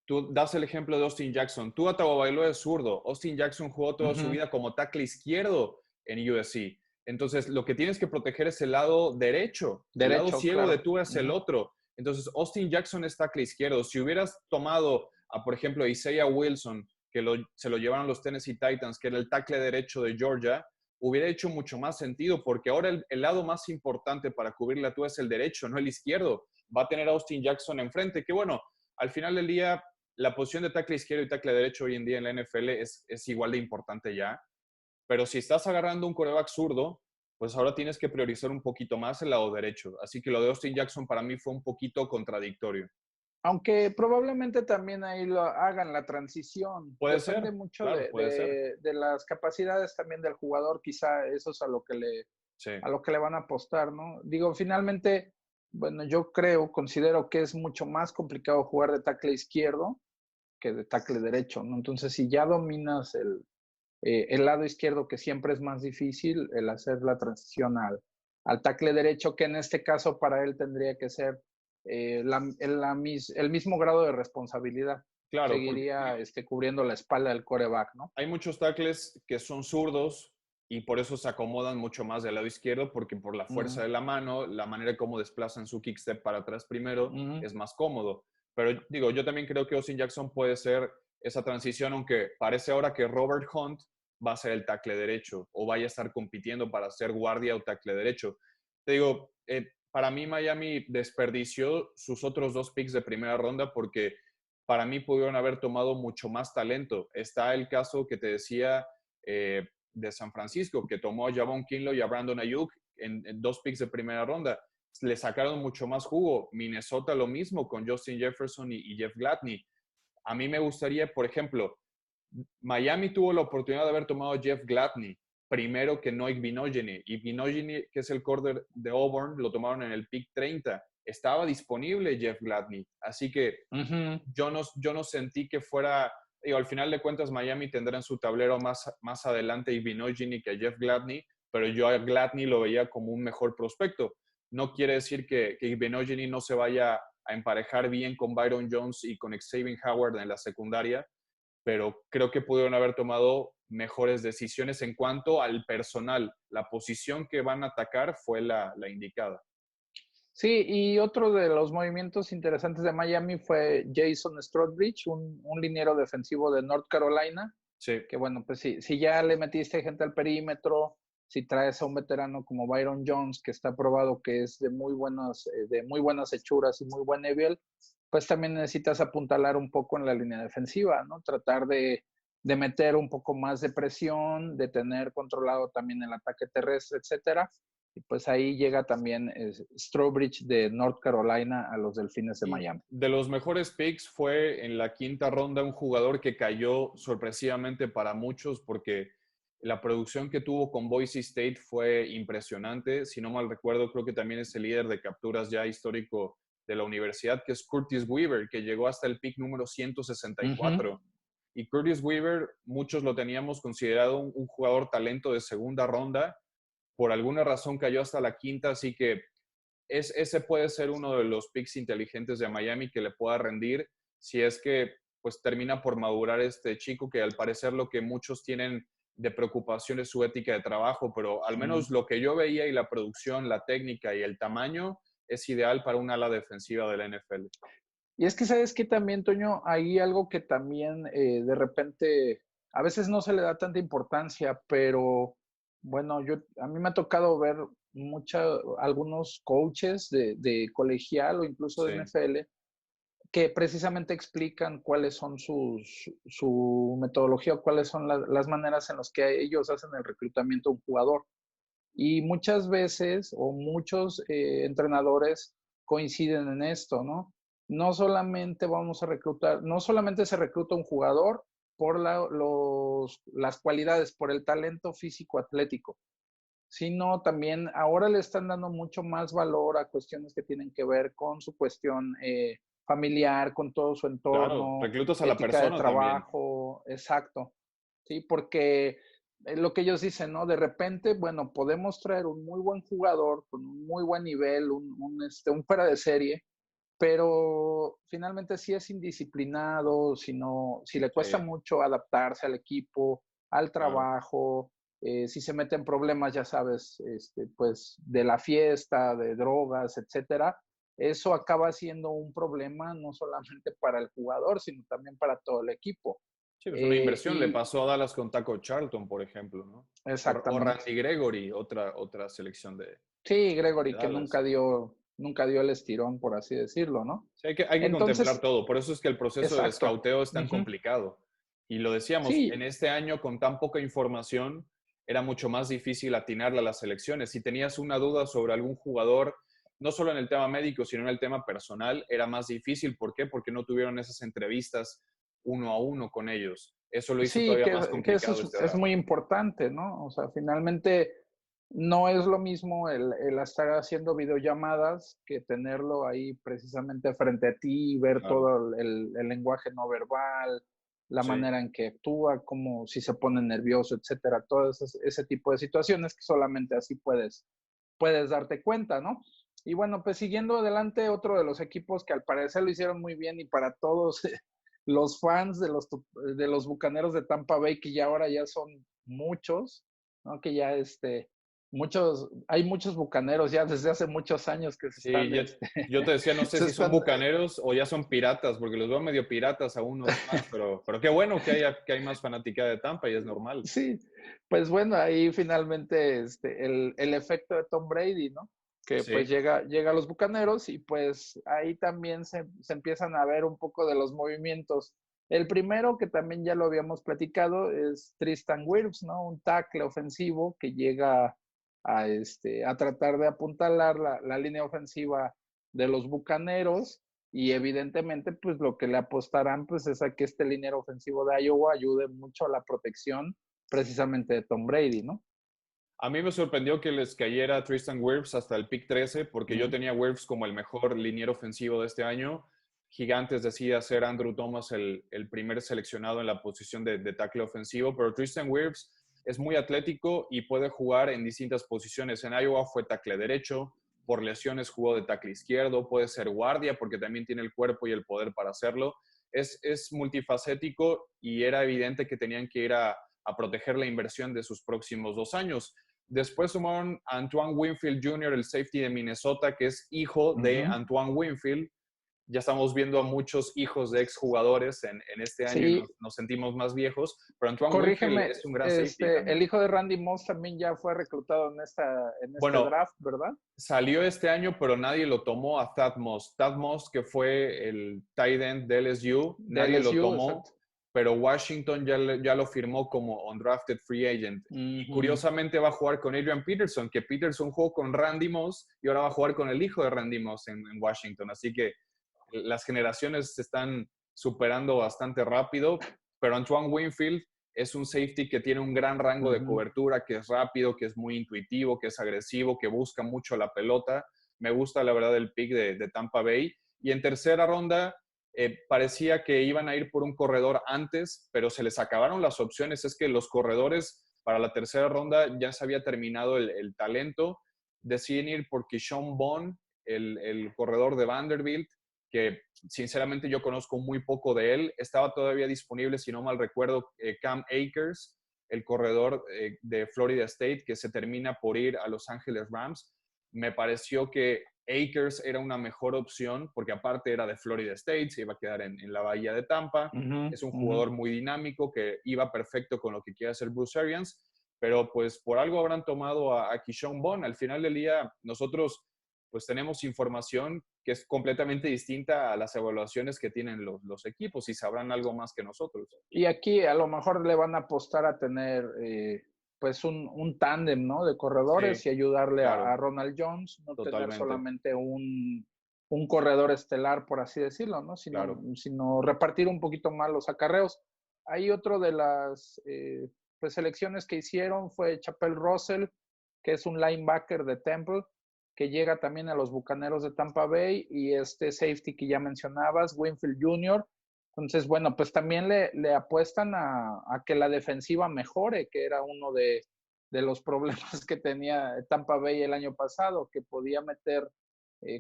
tú das el ejemplo de Austin Jackson. Tua Tagovailoa es zurdo. Austin Jackson jugó toda su Uh-huh. vida como tackle izquierdo en USC. Entonces, lo que tienes que proteger es el lado derecho. El lado Derecho, ciego de claro. Tua es el Uh-huh. otro. Entonces, Austin Jackson es tackle izquierdo. Si hubieras tomado a, por ejemplo, Isaiah Wilson, que se lo llevaron los Tennessee Titans, que era el tackle derecho de Georgia, hubiera hecho mucho más sentido, porque ahora el lado más importante para cubrir la Tua es el derecho, no el izquierdo. Va a tener a Austin Jackson enfrente, que bueno, al final del día, la posición de tackle izquierdo y tackle derecho hoy en día en la NFL es igual de importante ya. Pero si estás agarrando un quarterback zurdo, pues ahora tienes que priorizar un poquito más el lado derecho. Así que lo de Austin Jackson para mí fue un poquito contradictorio. Aunque probablemente también ahí lo hagan la transición. Puede Depende ser, mucho claro, puede ser. de las capacidades también del jugador. Quizá eso es Sí, a lo que le van a apostar, ¿no? Digo, finalmente, bueno, considero que es mucho más complicado jugar de tackle izquierdo que de tackle derecho, ¿no? Entonces, si ya dominas el lado izquierdo, que siempre es más difícil, el hacer la transición al tackle derecho, que en este caso para él tendría que ser el mismo grado de responsabilidad. claro, porque Seguiría cubriendo la espalda del quarterback, ¿no? hay muchos tackles que son zurdos y por eso se acomodan mucho más del lado izquierdo, porque por la fuerza Uh-huh. de la mano, la manera como desplazan su kick step para atrás primero, Uh-huh. es más cómodo. Pero digo, yo también creo que Austin Jackson puede ser esa transición, aunque parece ahora que Robert Hunt va a ser el tackle derecho o vaya a estar compitiendo para ser guardia o tackle derecho. Te digo, para mí Miami desperdició sus otros 2 picks de primera ronda porque para mí pudieron haber tomado mucho más talento. Está el caso que te decía de San Francisco, que tomó a Javon Kinlaw y a Brandon Ayuk en 2 picks de primera ronda. Le sacaron mucho más jugo. Minnesota lo mismo con Justin Jefferson y Jeff Gladney. A mí me gustaría, por ejemplo, Miami tuvo la oportunidad de haber tomado a Jeff Gladney primero que Noik Vinogeny. Y Vinogeny, que es el corner de Auburn, lo tomaron en el pick 30. Estaba disponible Jeff Gladney. Así que Uh-huh. yo no sentí que fuera, digo, al final de cuentas Miami tendrá en su tablero más adelante y Vinogeny que a Jeff Gladney, pero yo a Gladney lo veía como un mejor prospecto. No quiere decir que Vinogeny no se vaya a emparejar bien con Byron Jones y con Xavier Howard en la secundaria, pero creo que pudieron haber tomado mejores decisiones en cuanto al personal. La posición que van a atacar fue la indicada. Sí, y otro de los movimientos interesantes de Miami fue Jason Strawbridge, un liniero defensivo de North Carolina, Sí. Que bueno, pues si ya le metiste gente al perímetro, si traes a un veterano como Byron Jones, que está probado que es de muy buenas hechuras y muy buen nivel, pues también necesitas apuntalar un poco en la línea defensiva, ¿no? Tratar de meter un poco más de presión, de tener controlado también el ataque terrestre, etcétera. Y pues ahí llega también Strawbridge de North Carolina a los Delfines de Y Miami. de los mejores picks fue en la quinta ronda un jugador que cayó sorpresivamente para muchos porque la producción que tuvo con Boise State fue impresionante. Si no mal recuerdo, creo que también es el líder de capturas ya histórico de la universidad, que es Curtis Weaver, que llegó hasta el pick número 164. Y Curtis Weaver, muchos lo teníamos considerado un jugador talento de segunda ronda. Por alguna razón cayó hasta la quinta, así que ese puede ser uno de los picks inteligentes de Miami que le pueda rendir si es que pues termina por madurar este chico, que al parecer lo que muchos tienen de preocupación es su ética de trabajo, pero al menos lo que yo veía y la producción, la técnica y el tamaño es ideal para un ala defensiva de la NFL. Y es que, ¿sabes qué también, Toño? Hay algo que también de repente, a veces no se le da tanta importancia, pero bueno, a mí me ha tocado ver algunos coaches de colegial o incluso de Sí, NFL que precisamente explican cuáles son su metodología o cuáles son las maneras en las que ellos hacen el reclutamiento de un jugador. Y muchas veces o muchos entrenadores coinciden en esto, ¿no? No solamente vamos a reclutar, no solamente se recluta un jugador por las cualidades, por el talento físico atlético, sino también ahora le están dando mucho más valor a cuestiones que tienen que ver con su cuestión familiar, con todo su claro, entorno, reclutas a la ética de persona también. trabajo, exacto, ¿sí? Porque lo que ellos dicen, ¿no? De repente, bueno, podemos traer un muy buen jugador con un muy buen nivel, un fuera de serie, pero finalmente si es indisciplinado, si le cuesta Sí, mucho adaptarse al equipo, al claro. trabajo, si se mete en problemas, ya sabes, pues de la fiesta, de drogas, etcétera, eso acaba siendo un problema no solamente para el jugador, sino también para todo el equipo. Sí, es una inversión. Le Y pasó a Dallas con Taco Charlton, por ejemplo, ¿no? O exactamente. Randy Gregory, otra selección Sí, de Gregory, que Dallas. nunca dio el estirón, por así decirlo, ¿no? Sí, hay que contemplar Entonces, todo. Por eso es que el proceso de exacto. escauteo es tan Ujú. complicado. Y lo decíamos, en Sí, este año con tan poca información era mucho más difícil atinarle a las selecciones. Si tenías una duda sobre algún jugador, no solo en el tema médico, sino en el tema personal, era más difícil. ¿Por qué? Porque no tuvieron esas entrevistas uno a uno con ellos. Eso lo hizo sí, todavía más que eso complicado este es draft. muy importante, ¿no? O sea, finalmente no es lo mismo el estar haciendo videollamadas que tenerlo ahí precisamente frente a ti y ver Claro. todo el lenguaje no verbal, la Sí. manera en que actúa, como si se pone nervioso, etcétera, todo ese tipo de situaciones que solamente así puedes darte cuenta, ¿no? Y bueno, pues siguiendo adelante, otro de los equipos que al parecer lo hicieron muy bien y para todos los fans de los Bucaneros de Tampa Bay, que ya ahora ya son muchos, ¿no? Que ya hay muchos Bucaneros ya desde hace muchos años que se Sí, están, yo te decía, no sé se si son están, bucaneros o ya son piratas, porque los veo medio piratas a unos más, pero qué bueno que hay más fanática de Tampa y es normal. sí, pues bueno, ahí finalmente el efecto de Tom Brady, ¿no? Que pues Sí, llega a los Bucaneros y pues ahí también se empiezan a ver un poco de los movimientos. El primero, que también ya lo habíamos platicado, es Tristan Wirfs, ¿no? Un tackle ofensivo que llega a tratar de apuntalar la línea ofensiva de los Bucaneros y evidentemente pues lo que le apostarán pues es a que este liniero ofensivo de Iowa ayude mucho a la protección precisamente de Tom Brady, ¿no? a mí me sorprendió que les cayera Tristan Wirfs hasta el pick 13, porque yo Mm. tenía Wirfs como el mejor liniero ofensivo de este año. Gigantes decide hacer Andrew Thomas el primer seleccionado en la posición de tackle ofensivo, pero Tristan Wirfs es muy atlético y puede jugar en distintas posiciones. En Iowa fue tackle derecho, por lesiones jugó de tackle izquierdo, puede ser guardia porque también tiene el cuerpo y el poder para hacerlo. Es multifacético y era evidente que tenían que ir a proteger la inversión de sus próximos 2 años. Después sumaron a Antoine Winfield Jr., el safety de Minnesota, que es hijo de Ujú. Antoine Winfield, ya estamos viendo a muchos hijos de exjugadores en este año y Sí, nos sentimos más viejos, pero Antoine Winfield corrígeme, es un gran safety también. el hijo de Randy Moss también ya fue reclutado en este Bueno, draft, ¿verdad? salió este año, pero nadie lo tomó a Thad Moss. Thad Moss, que fue el tight end de LSU, De nadie lo LSU, tomó, exacto. pero Washington ya lo firmó como undrafted free agent. Y Ujú. curiosamente va a jugar con Adrian Peterson, que Peterson jugó con Randy Moss y ahora va a jugar con el hijo de Randy Moss en Washington. Así que las generaciones se están superando bastante rápido, pero Antoine Winfield es un safety que tiene un gran rango de Ujú. cobertura, que es rápido, que es muy intuitivo, que es agresivo, que busca mucho la pelota. Me gusta la verdad el pick de Tampa Bay. Y en tercera ronda parecía que iban a ir por un corredor antes, pero se les acabaron las opciones. Es que los corredores para la tercera ronda ya se había terminado el talento. Deciden ir por Keyshawn Vaughn, el corredor de Vanderbilt, que sinceramente yo conozco muy poco de él. Estaba todavía disponible, si no mal recuerdo, Cam Akers, el corredor de Florida State, que se termina por ir a Los Ángeles Rams. Me pareció que Akers era una mejor opción, porque aparte era de Florida State, se iba a quedar en la bahía de Tampa. Ujú, Es un ujú. jugador muy dinámico que iba perfecto con lo que quiere hacer Bruce Arians, pero pues por algo habrán tomado a Keyshawn Vaughn. Al final del día, nosotros pues tenemos información que es completamente distinta a las evaluaciones que tienen los equipos y sabrán algo más que nosotros. Y aquí a lo mejor le van a apostar a tener pues un tándem, ¿no? De Sí, corredores y ayudarle a claro, Ronald Jones, no tener totalmente, solamente un corredor estelar, por así decirlo, ¿no? claro. Sino repartir un poquito más los acarreos. Hay otro de las pues, selecciones que hicieron fue Chapel Russell, que es un linebacker de Temple, que llega también a los Bucaneros de Tampa Bay, y este safety que ya mencionabas, Winfield Jr. Entonces, bueno, pues también le apuestan a que la defensiva mejore, que era uno de los problemas que tenía Tampa Bay el año pasado, que podía meter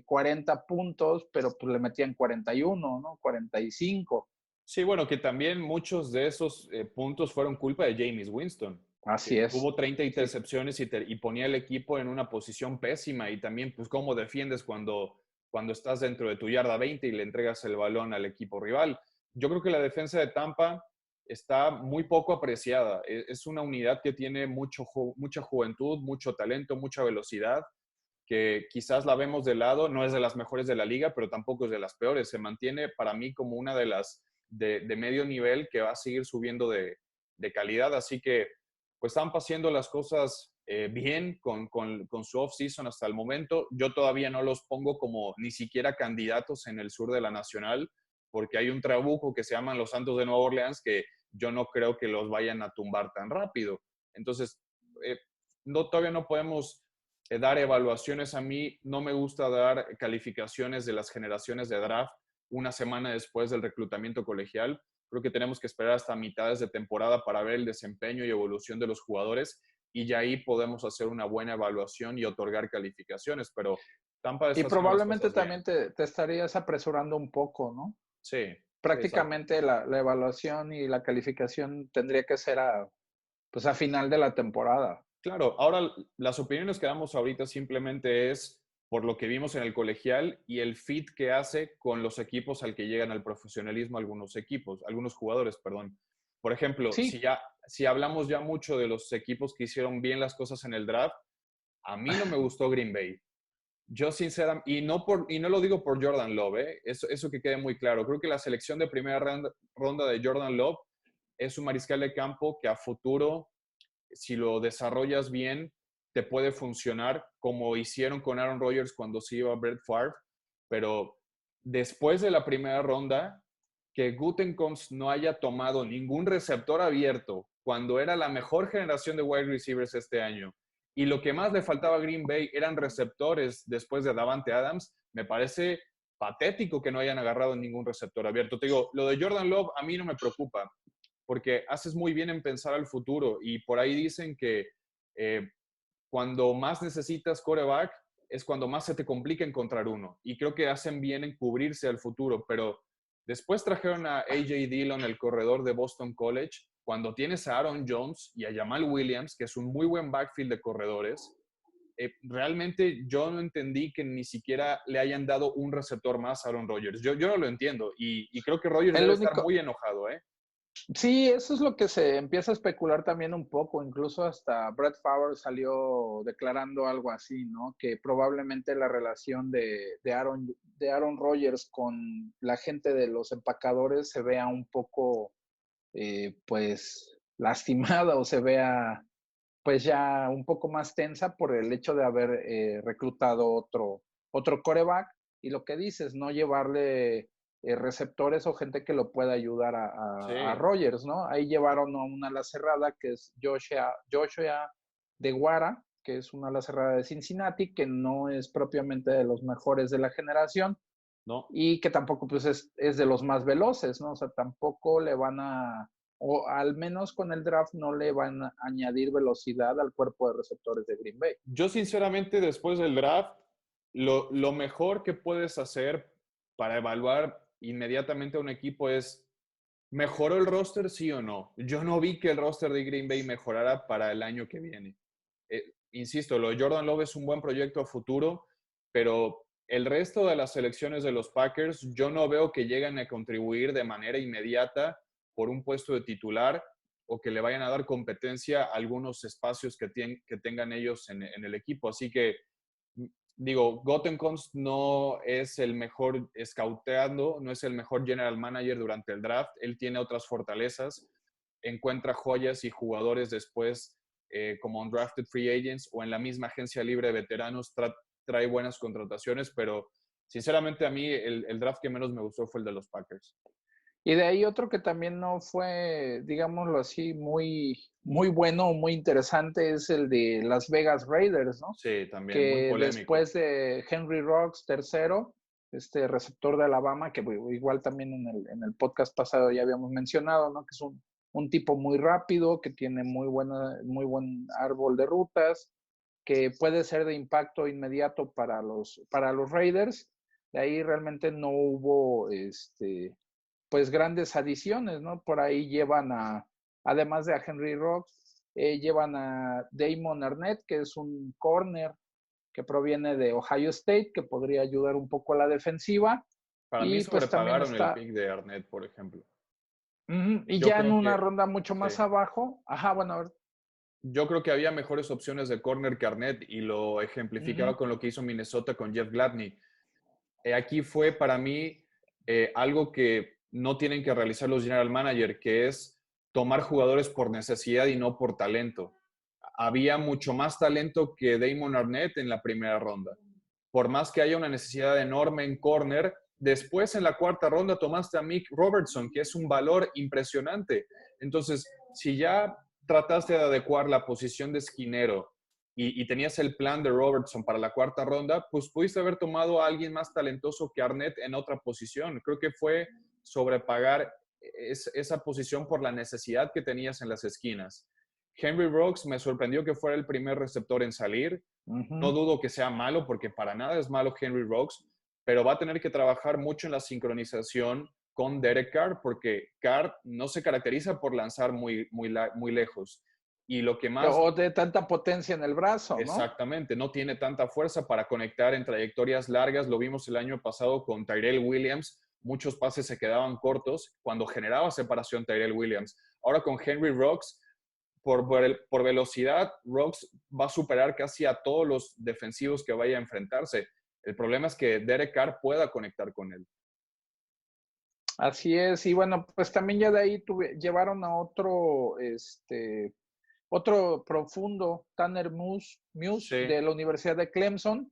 40 puntos, pero pues le metían 41, ¿no? 45. Sí, bueno, que también muchos de esos puntos fueron culpa de Jameis Winston, Así que es. tuvo 30 Sí. intercepciones y ponía el equipo en una posición pésima y también, pues, cómo defiendes cuando estás dentro de tu yarda 20 y le entregas el balón al equipo rival. Yo creo que la defensa de Tampa está muy poco apreciada. Es una unidad que tiene mucha juventud, mucho talento, mucha velocidad, que quizás la vemos de lado, no es de las mejores de la liga, pero tampoco es de las peores. Se mantiene para mí como una de las de medio nivel que va a seguir subiendo de calidad. Así que pues están pasando las cosas bien con su off-season hasta el momento. Yo todavía no los pongo como ni siquiera candidatos en el sur de la Nacional, porque hay un trabuco que se llaman los Santos de Nueva Orleans que yo no creo que los vayan a tumbar tan rápido. Entonces, todavía no podemos dar evaluaciones. A mí no me gusta dar calificaciones de las generaciones de draft una semana después del reclutamiento colegial. Creo que tenemos que esperar hasta mitades de temporada para ver el desempeño y evolución de los jugadores y ya ahí podemos hacer una buena evaluación y otorgar calificaciones, pero Tampa Y está haciendo las probablemente cosas bien. también te estarías apresurando un poco, ¿no? Sí, sí, exacto. Prácticamente la evaluación y la calificación tendría que ser pues a final de la temporada. Claro, ahora las opiniones que damos ahorita simplemente es por lo que vimos en el colegial y el fit que hace con los equipos al que llegan al profesionalismo algunos equipos, algunos jugadores, perdón. Por ejemplo, Sí, si hablamos ya mucho de los equipos que hicieron bien las cosas en el draft, a mí no me gustó Green Bay. Yo sinceramente, y no lo digo por Jordan Love, eso que quede muy claro. Creo que la selección de primera ronda de Jordan Love es un mariscal de campo que a futuro si lo desarrollas bien, te puede funcionar como hicieron con Aaron Rodgers cuando se iba a Brett Favre, pero después de la primera ronda, que Gutekunst no haya tomado ningún receptor abierto cuando era la mejor generación de wide receivers este año, y lo que más le faltaba a Green Bay eran receptores después de Davante Adams, me parece patético que no hayan agarrado ningún receptor abierto. Te digo, lo de Jordan Love a mí no me preocupa porque haces muy bien en pensar al futuro y por ahí dicen que cuando más necesitas quarterback es cuando más se te complica encontrar uno y creo que hacen bien en cubrirse al futuro, pero después trajeron a AJ Dillon, el corredor de Boston College, cuando tienes a Aaron Jones y a Jamal Williams, que es un muy buen backfield de corredores, realmente yo no entendí que ni siquiera le hayan dado un receptor más a Aaron Rodgers. Yo no lo entiendo y creo que Rodgers El debe estar único, muy enojado, ¿eh? sí, eso es lo que se empieza a especular también un poco, incluso hasta Brett Favre salió declarando algo así, ¿no? Que probablemente la relación de Aaron Rodgers con la gente de los empacadores se vea un poco, pues, lastimada o se vea, pues, ya un poco más tensa por el hecho de haber reclutado otro coreback y lo que dices, no llevarle receptores o gente que lo pueda ayudar a Sí, Rogers, ¿no? Ahí llevaron a una ala cerrada que es Joshua DeGuara, que es una ala cerrada de Cincinnati, que no es propiamente de los mejores de la generación ¿no? y que tampoco pues es de los más veloces, ¿no? O sea, tampoco le van a, o al menos con el draft no le van a añadir velocidad al cuerpo de receptores de Green Bay. Yo sinceramente después del draft, lo mejor que puedes hacer para evaluar inmediatamente a un equipo es, ¿mejoró el roster, sí o no? Yo no vi que el roster de Green Bay mejorara para el año que viene. Insisto, lo de Jordan Love es un buen proyecto a futuro, pero el resto de las selecciones de los Packers, yo no veo que lleguen a contribuir de manera inmediata por un puesto de titular o que le vayan a dar competencia a algunos espacios que tengan ellos en el equipo. Así que, digo, Gutekunst no es el mejor scouteando, no es el mejor general manager durante el draft. Él tiene otras fortalezas, encuentra joyas y jugadores después como undrafted free agents o en la misma agencia libre de veteranos, trae buenas contrataciones, pero sinceramente a mí el draft que menos me gustó fue el de los Packers. Y de ahí otro que también no fue, digámoslo así, muy bueno o muy interesante es el de Las Vegas Raiders, ¿no? Sí, también, muy Que polémico. después de Henry Rocks, tercero, este receptor de Alabama, que igual también en el podcast pasado ya habíamos mencionado, ¿no? Que es un tipo muy rápido, que tiene muy buen árbol de rutas, que puede ser de impacto inmediato para los Raiders. De ahí realmente no hubo pues grandes adiciones, ¿no? Por ahí además de a Henry Rocks, llevan a Damon Arnett, que es un corner que proviene de Ohio State, que podría ayudar un poco a la defensiva. Para mí Y pues también sobrepagaron el está, pick de Arnett, por ejemplo. y Yo ya en creo una que, ronda mucho sí, más abajo, ajá, bueno, a ver, yo creo que había mejores opciones de corner que Arnett y lo uh-huh. ejemplificaba con lo que hizo Minnesota con Jeff Gladney. Aquí fue para mí algo que no tienen que realizar los general manager, que es tomar jugadores por necesidad y no por talento. Había mucho más talento que Damon Arnett en la primera ronda. Por más que haya una necesidad enorme en corner, después en la cuarta ronda tomaste a Mick Robertson, que es un valor impresionante. Entonces, si ya trataste de adecuar la posición de esquinero y tenías el plan de Robertson para la cuarta ronda, pues pudiste haber tomado a alguien más talentoso que Arnett en otra posición. Creo que fue sobrepagar esa posición por la necesidad que tenías en las esquinas. Henry Rocks me sorprendió que fuera el primer receptor en salir. No Uh-huh. dudo que sea malo, porque para nada es malo Henry Rocks, pero va a tener que trabajar mucho en la sincronización con Derek Carr, porque Carr no se caracteriza por lanzar muy lejos. Y lo que más O de tanta potencia en el brazo, ¿no? exactamente, no tiene tanta fuerza para conectar en trayectorias largas. Lo vimos el año pasado con Tyrell Williams. Muchos pases se quedaban cortos cuando generaba separación Tyrell Williams. Ahora con Henry Rocks, por velocidad, Rocks va a superar casi a todos los defensivos que vaya a enfrentarse. El problema es que Derek Carr pueda conectar con él. Así es, y bueno, pues también ya de ahí llevaron a otro profundo, Tanner Muse Sí, de la Universidad de Clemson,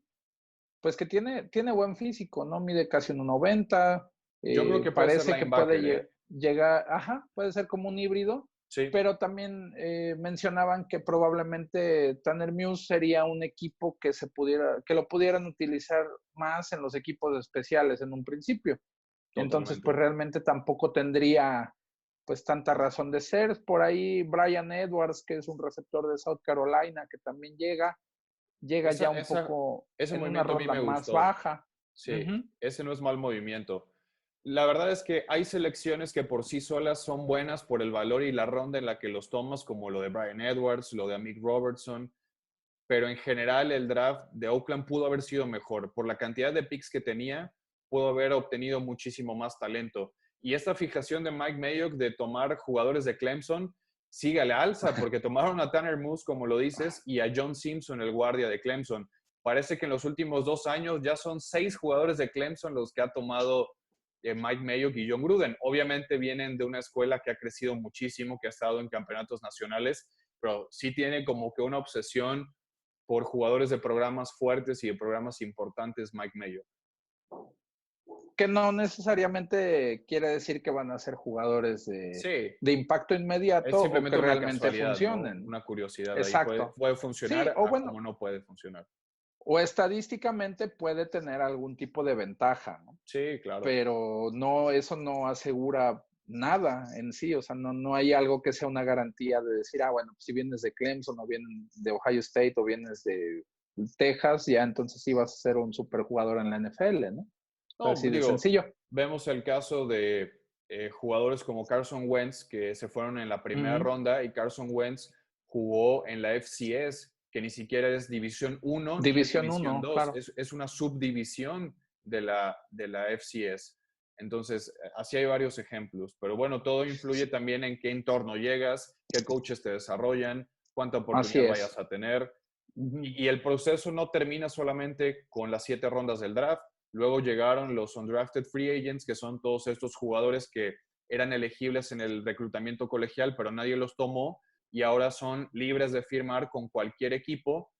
pues que tiene buen físico, ¿no? Mide casi 1.90, yo creo que puede ser parece que puede linebacker, ¿eh? llegar, ajá, puede ser como un híbrido, Sí, pero también mencionaban que probablemente Tanner Muse sería un equipo que lo pudieran utilizar más en los equipos especiales en un principio. Entonces, totalmente. pues realmente tampoco tendría pues tanta razón de ser. Por ahí Brian Edwards, que es un receptor de South Carolina, que también llega Esa, ya un esa, poco ese en una movimiento a mí ronda me más gustó. baja. Sí, Uh-huh. ese no es mal movimiento. La verdad es que hay selecciones que por sí solas son buenas por el valor y la ronda en la que los tomas, como lo de Brian Edwards, lo de Amik Robertson. pero en general el draft de Oakland pudo haber sido mejor. Por la cantidad de picks que tenía, pudo haber obtenido muchísimo más talento. Y esta fijación de Mike Mayock de tomar jugadores de Clemson sigue a la alza, porque tomaron a Tanner Moose, como lo dices, y a John Simpson, el guardia de Clemson. Parece que en los últimos 2 años ya son 6 jugadores de Clemson los que ha tomado Mike Mayock y John Gruden. Obviamente vienen de una escuela que ha crecido muchísimo, que ha estado en campeonatos nacionales, pero sí tiene como que una obsesión por jugadores de programas fuertes y de programas importantes, Mike Mayock. Que no necesariamente quiere decir que van a ser jugadores de impacto inmediato es simplemente o que una realmente funcionen. ¿no? Una curiosidad. Exacto. Ahí. Puede funcionar, sí, o bueno, como no puede funcionar. O estadísticamente puede tener algún tipo de ventaja, ¿no? Sí, claro. Pero no, eso no asegura nada en sí, o sea, no hay algo que sea una garantía de decir, bueno, si vienes de Clemson o vienes de Ohio State o vienes de Texas, ya entonces sí vas a ser un superjugador en la NFL, ¿no? No, así de sencillo. Vemos el caso de jugadores como Carson Wentz, que se fueron en la primera ronda, y Carson Wentz jugó en la FCS, que ni siquiera es División 1 ni es División 2, claro. es una subdivisión de la FCS. Entonces, así hay varios ejemplos. Pero bueno, todo influye también en qué entorno llegas, qué coaches te desarrollan, cuánta oportunidad vayas a tener. Y el proceso no termina solamente con las 7 rondas del draft. Luego llegaron los undrafted free agents, que son todos estos jugadores que eran elegibles en el reclutamiento colegial, pero nadie los tomó y ahora son libres de firmar con cualquier equipo.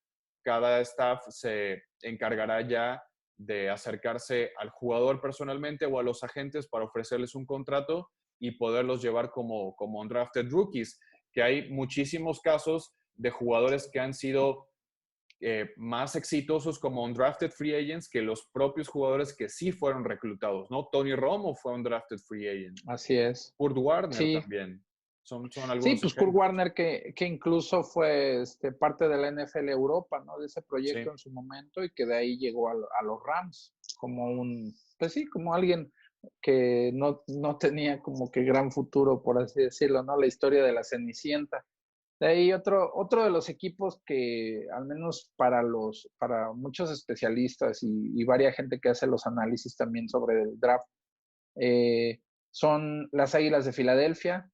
Cada staff se encargará ya de acercarse al jugador personalmente o a los agentes para ofrecerles un contrato y poderlos llevar como undrafted rookies, que hay muchísimos casos de jugadores que han sido más exitosos como undrafted free agents que los propios jugadores que sí fueron reclutados, ¿no? Tony Romo fue un drafted free agent. Así es. Kurt Warner también. Son algunos sí, pues ejemplos. Kurt Warner que incluso fue parte de la NFL Europa, ¿no? De ese proyecto en su momento y que de ahí llegó a los Rams como como alguien que no tenía como que gran futuro, por así decirlo, ¿no? La historia de la Cenicienta. De ahí otro de los equipos que, al menos para muchos especialistas y varias gente que hace los análisis también sobre el draft, son las Águilas de Filadelfia.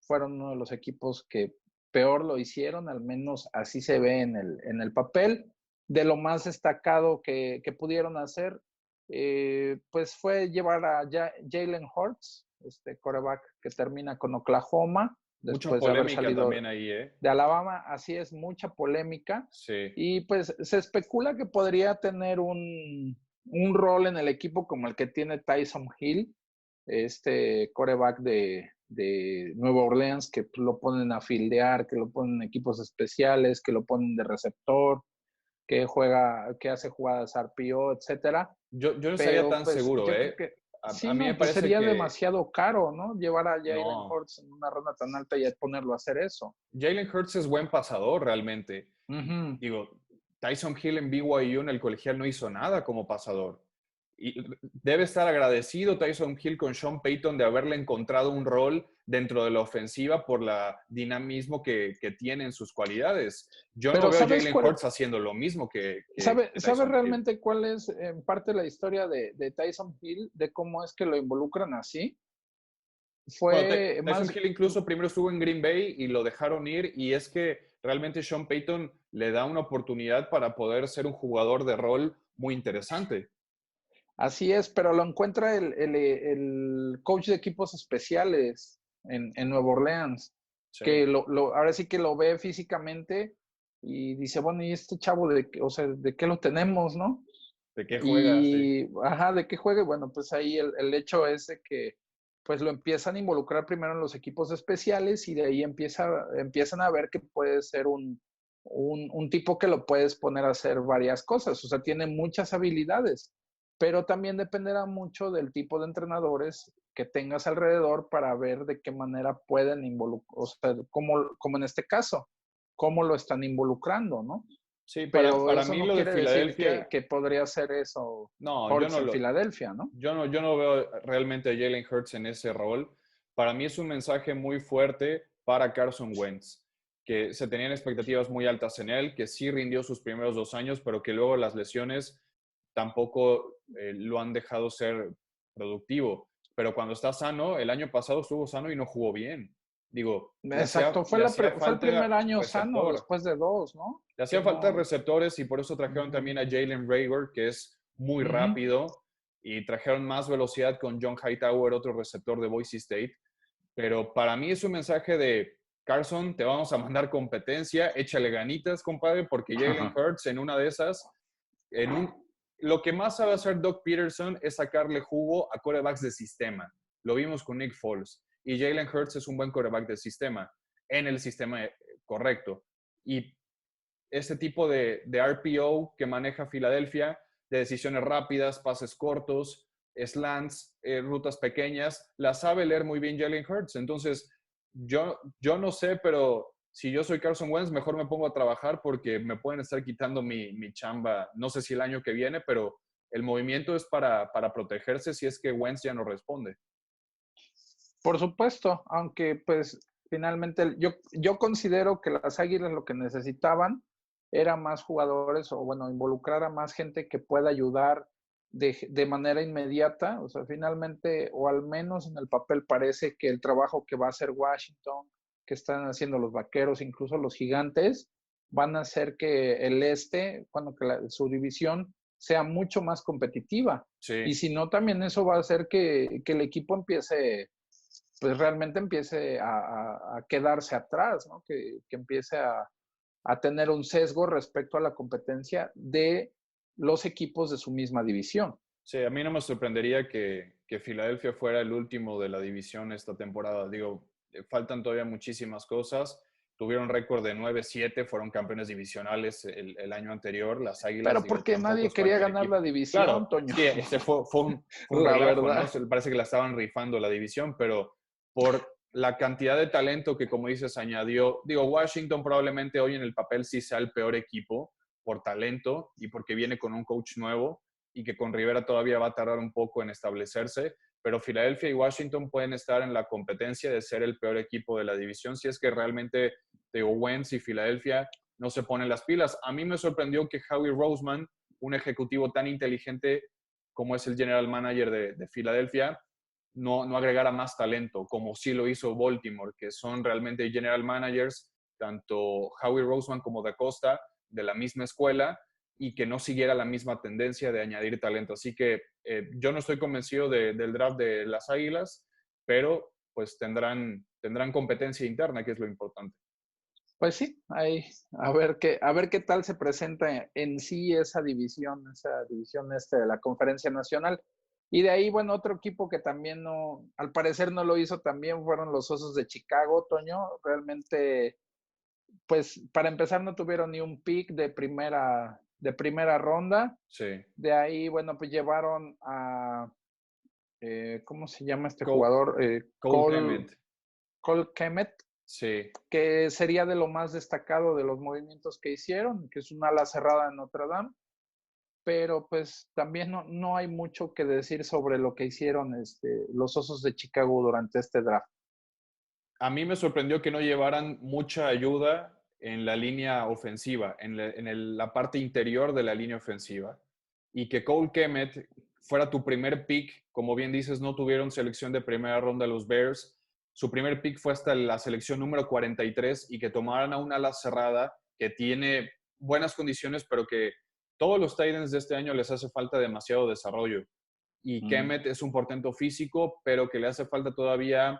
Fueron uno de los equipos que peor lo hicieron, al menos así se ve en el papel. De lo más destacado que pudieron hacer, pues fue llevar a Jalen Hurts, quarterback que termina con Oklahoma, después de haber salido también ahí, de Alabama. Así es, mucha polémica. Sí. Y pues se especula que podría tener un rol en el equipo como el que tiene Tyson Hill, quarterback de Nueva Orleans, que lo ponen a fildear, que lo ponen en equipos especiales, que lo ponen de receptor, que hace jugadas RPO, etcétera. Yo no estaría tan seguro, a mí me parece sería demasiado caro, ¿no? Llevar a Jalen Hurts en una ronda tan alta y ponerlo a hacer eso. Jalen Hurts es buen pasador, realmente. Digo, Tyson Hill en BYU en el colegial no hizo nada como pasador. Y debe estar agradecido Tyson Hill con Sean Payton de haberle encontrado un rol dentro de la ofensiva por la dinamismo que tiene en sus cualidades. Yo no veo a Jalen Hurts haciendo lo mismo que ¿Sabe realmente cuál es en parte la historia de Tyson Hill, de cómo es que lo involucran así? Tyson Hill incluso primero estuvo en Green Bay y lo dejaron ir, y es que realmente Sean Payton le da una oportunidad para poder ser un jugador de rol muy interesante. Así es, pero lo encuentra el coach de equipos especiales en Nueva Orleans, que ahora sí que lo ve físicamente y dice, bueno, ¿y este chavo de qué lo tenemos, no? ¿De qué juega? Ajá, ¿de qué juega? Bueno, pues ahí el hecho es de que pues lo empiezan a involucrar primero en los equipos especiales y de ahí empiezan a ver que puede ser un tipo que lo puedes poner a hacer varias cosas, o sea, tiene muchas habilidades, pero también dependerá mucho del tipo de entrenadores que tengas alrededor para ver de qué manera pueden involucrar, o sea, como en este caso, cómo lo están involucrando, ¿no? Sí, para mí no lo de Filadelfia que podría ser eso. No, Hurts en Filadelfia, ¿no? Yo no veo realmente a Jalen Hurts en ese rol. Para mí es un mensaje muy fuerte para Carson Wentz. que se tenían expectativas muy altas en él, que sí rindió sus primeros 2 años, pero que luego las lesiones tampoco lo han dejado ser productivo. Pero cuando está sano, el año pasado estuvo sano y no jugó bien. Digo, Exacto, le hacía fue el primer falta año sano receptor. después de 2, ¿no? Le Que hacía falta no. receptores y por eso trajeron también a Jalen Reagor, que es muy Ujú. rápido, y trajeron más velocidad con John Hightower, otro receptor de Boise State. Pero para mí es un mensaje de, Carson, te vamos a mandar competencia, échale ganitas, compadre, porque Jalen Hurts en una de esas, lo que más sabe hacer Doug Peterson es sacarle jugo a quarterbacks de sistema. Lo vimos con Nick Foles. Y Jalen Hurts es un buen quarterback de sistema, en el sistema correcto. Y este tipo de RPO que maneja Filadelfia, de decisiones rápidas, pases cortos, slants, rutas pequeñas, la sabe leer muy bien Jalen Hurts. Entonces, yo no sé, pero si yo soy Carson Wentz, mejor me pongo a trabajar porque me pueden estar quitando mi chamba, no sé si el año que viene, pero el movimiento es para protegerse si es que Wentz ya no responde. Por supuesto, aunque pues finalmente yo considero que las Águilas lo que necesitaban era más jugadores o bueno, involucrar a más gente que pueda ayudar de manera inmediata. O sea, finalmente, o al menos en el papel parece que el trabajo que va a hacer Washington, que están haciendo los Vaqueros, incluso los Gigantes, van a hacer que el bueno, que su división sea mucho más competitiva. Y Sí, si no, también eso va a hacer que el equipo empiece pues realmente empiece a quedarse atrás, ¿no? Que empiece a tener un sesgo respecto a la competencia de los equipos de su misma división. sí, a mí no me sorprendería que Filadelfia fuera el último de la división esta temporada. Digo, faltan todavía muchísimas cosas. Tuvieron récord de 9-7, fueron campeones divisionales el año anterior. Las Águilas, Pero digo, porque tampoco nadie es quería cualquier ganar equipo. la división, Claro, Toño. sí, ese fue un La relajo, ¿no? verdad. Parece que la estaban rifando la división, pero por la cantidad de talento que, como dices, añadió. Digo, Washington probablemente hoy en el papel sí sea el peor equipo por talento y porque viene con un coach nuevo y que con Rivera todavía va a tardar un poco en establecerse, pero Filadelfia y Washington pueden estar en la competencia de ser el peor equipo de la división si es que realmente, digo, Wentz y Filadelfia no se ponen las pilas. A mí me sorprendió que Howie Roseman, un ejecutivo tan inteligente como es el general manager de Filadelfia, no agregara más talento, como sí lo hizo Baltimore, que son realmente general managers, tanto Howie Roseman como Da Costa, de la misma escuela, y que no siguiera la misma tendencia de añadir talento. Así que yo no estoy convencido del draft de las Águilas, pero pues tendrán competencia interna, que es lo importante. Pues sí, ahí, a ver qué tal se presenta en sí esa división de la Conferencia Nacional. Y de ahí, bueno, otro equipo que también no, al parecer no lo hizo también fueron los Osos de Chicago, Toño. Realmente, pues para empezar no tuvieron ni un pick de primera ronda. Sí. De ahí, bueno, pues llevaron a, ¿cómo se llama este Cole, jugador? Cole Kemet. Cole Kemet, Sí. que sería de lo más destacado de los movimientos que hicieron, que es un ala cerrada en Notre Dame, pero pues también no hay mucho que decir sobre lo que hicieron los Osos de Chicago durante este draft. A mí me sorprendió que no llevaran mucha ayuda en la línea ofensiva, la parte interior de la línea ofensiva. Y que Cole Kemet fuera tu primer pick, como bien dices, no tuvieron selección de primera ronda los Bears. Su primer pick fue hasta la selección número 43 y que tomaran a una ala cerrada que tiene buenas condiciones, pero que todos los Titans de este año les hace falta demasiado desarrollo. Y Kemet es un portento físico, pero que le hace falta todavía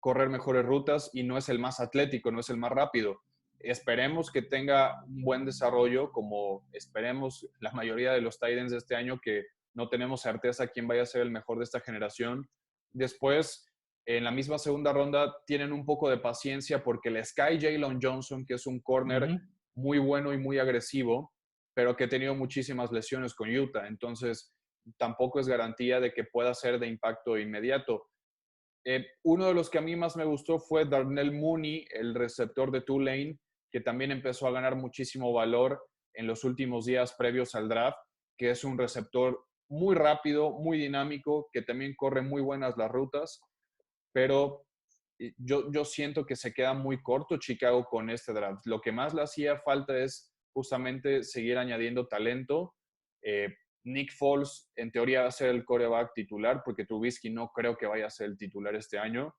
correr mejores rutas y no es el más atlético, no es el más rápido. Esperemos que tenga un buen desarrollo, como esperemos la mayoría de los Titans de este año, que no tenemos certeza quién vaya a ser el mejor de esta generación. Después, en la misma segunda ronda, tienen un poco de paciencia porque les cae Jalen Johnson, que es un corner muy bueno y muy agresivo, pero que ha tenido muchísimas lesiones con Utah. Entonces, tampoco es garantía de que pueda ser de impacto inmediato. Uno de los que a mí más me gustó fue Darnell Mooney, el receptor de Tulane, que también empezó a ganar muchísimo valor en los últimos días previos al draft, que es un receptor muy rápido, muy dinámico, que también corre muy buenas las rutas, pero yo siento que se queda muy corto Chicago con este draft. Lo que más le hacía falta es justamente seguir añadiendo talento. Eh, Nick Foles, en teoría, va a ser el quarterback titular, porque Trubisky no creo que vaya a ser el titular este año.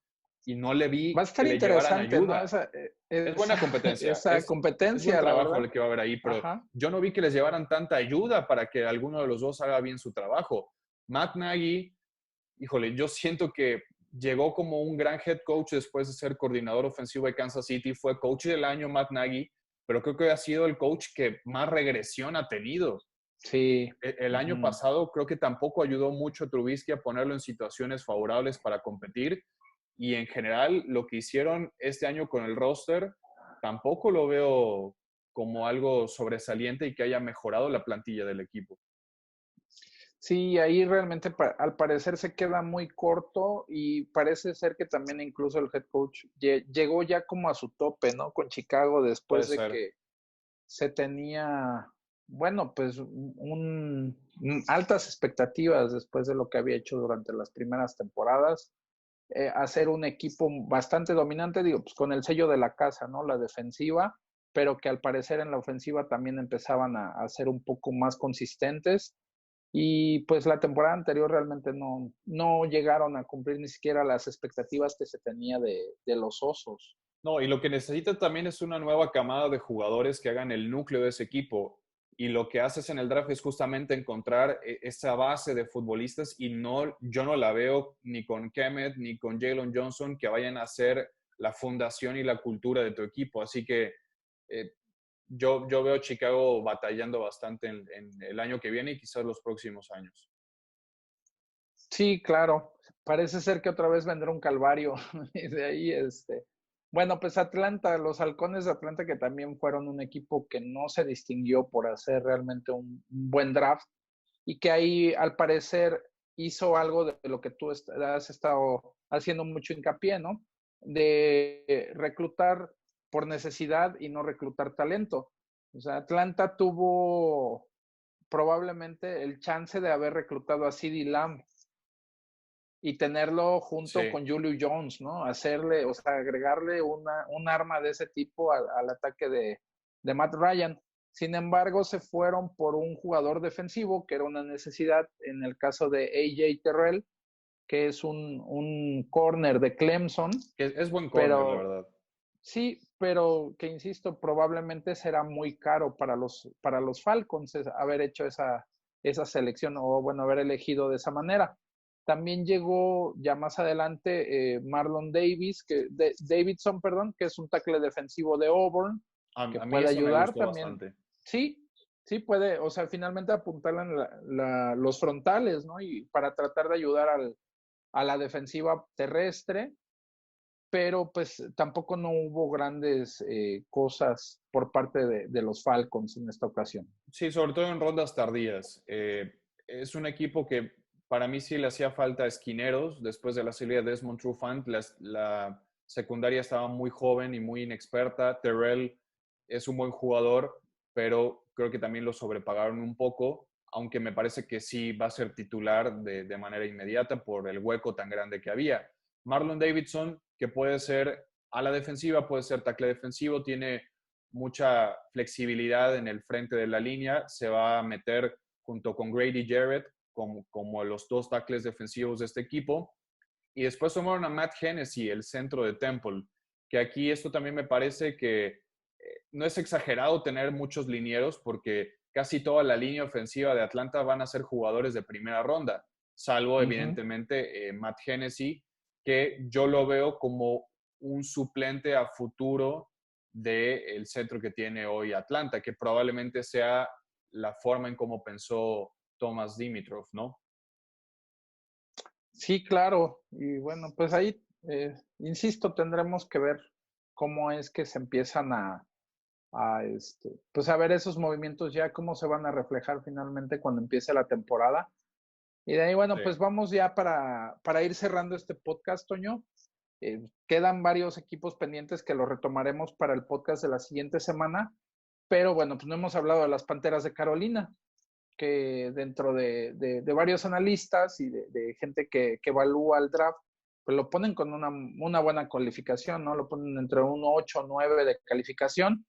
Y no le Va a vi que estar le llevaran interesante, ¿no? ayuda. Es buena Esa, competencia, esa es buen competencia, la trabajo verdad. el que va a haber ahí, pero Ajá. yo no vi que les llevaran tanta ayuda para que alguno de los dos haga bien su trabajo. Matt Nagy, híjole, yo siento que llegó como un gran head coach después de ser coordinador ofensivo de Kansas City, fue coach del año Matt Nagy, pero creo que ha sido el coach que más regresión ha tenido. Sí. El año pasado creo que tampoco ayudó mucho a Trubisky a ponerlo en situaciones favorables para competir, y en general lo que hicieron este año con el roster tampoco lo veo como algo sobresaliente y que haya mejorado la plantilla del equipo. Sí, ahí realmente al parecer se queda muy corto y parece ser que también incluso el head coach llegó ya como a su tope, ¿no? Con Chicago Puede después de ser. que se tenía, bueno, pues altas expectativas después de lo que había hecho durante las primeras temporadas. Hacer un equipo bastante dominante, digo, pues con el sello de la casa, ¿no? La defensiva, pero que al parecer en la ofensiva también empezaban a ser un poco más consistentes. Y pues la temporada anterior realmente no llegaron a cumplir ni siquiera las expectativas que se tenía de los Osos. No, y lo que necesita también es una nueva camada de jugadores que hagan el núcleo de ese equipo. Y lo que haces en el draft es justamente encontrar esa base de futbolistas, y no, yo no la veo ni con Kemet ni con Jalen Johnson que vayan a ser la fundación y la cultura de tu equipo. Así que eh, yo veo a Chicago batallando bastante en el año que viene y quizás los próximos años. Sí, claro. Parece ser que otra vez vendrá un calvario. Y de ahí, bueno, pues Atlanta, los Halcones de Atlanta, que también fueron un equipo que no se distinguió por hacer realmente un buen draft y que ahí al parecer hizo algo de lo que tú has estado haciendo mucho hincapié, ¿no? De reclutar por necesidad y no reclutar talento. O sea, Atlanta tuvo probablemente el chance de haber reclutado a CeeDee Lamb y tenerlo junto Sí. con Julio Jones, ¿no? Hacerle, o sea, agregarle un arma de ese tipo al ataque de Matt Ryan. Sin embargo, se fueron por un jugador defensivo, que era una necesidad en el caso de AJ Terrell, que es un corner de Clemson, Es buen corner, la pero verdad. sí, pero que insisto, probablemente será muy caro para los Falcons haber hecho esa selección o, bueno, haber elegido de esa manera. También llegó ya más adelante Marlon Davidson, perdón, que es un tackle defensivo de Auburn, que A mí puede ese me ayudar gustó también. bastante. Sí, sí puede, o sea, finalmente apuntarle en los frontales, ¿no? Y para tratar de ayudar a la defensiva terrestre, pero pues tampoco no hubo grandes cosas por parte de los Falcons en esta ocasión. Sí, sobre todo en rondas tardías. Es un equipo que para mí sí le hacía falta esquineros después de la salida de Desmond Trufant. La secundaria estaba muy joven y muy inexperta. Terrell es un buen jugador, pero creo que también lo sobrepagaron un poco, aunque me parece que sí va a ser titular de manera inmediata por el hueco tan grande que había. Marlon Davidson, que puede ser a la defensiva, puede ser tackle defensivo, tiene mucha flexibilidad en el frente de la línea, se va a meter junto con Grady Jarrett como los dos tackles defensivos de este equipo. Y después tomaron a Matt Hennessy, el centro de Temple, que aquí esto también me parece que no es exagerado tener muchos linieros, porque casi toda la línea ofensiva de Atlanta van a ser jugadores de primera ronda, salvo evidentemente Matt Hennessy, que yo lo veo como un suplente a futuro del centro que tiene hoy Atlanta, que probablemente sea la forma en cómo pensó Thomas Dimitrov, ¿no? Sí, claro. Y bueno, pues ahí, insisto, tendremos que ver cómo es que se empiezan pues a ver esos movimientos ya, cómo se van a reflejar finalmente cuando empiece la temporada. Y de ahí, bueno, Sí. pues vamos ya para ir cerrando este podcast, Toño. Quedan varios equipos pendientes que los retomaremos para el podcast de la siguiente semana, pero bueno, pues no hemos hablado de las Panteras de Carolina, que dentro de varios analistas y de gente que evalúa el draft, pues lo ponen con una buena calificación, ¿no? Lo ponen entre un 8 o 9 de calificación,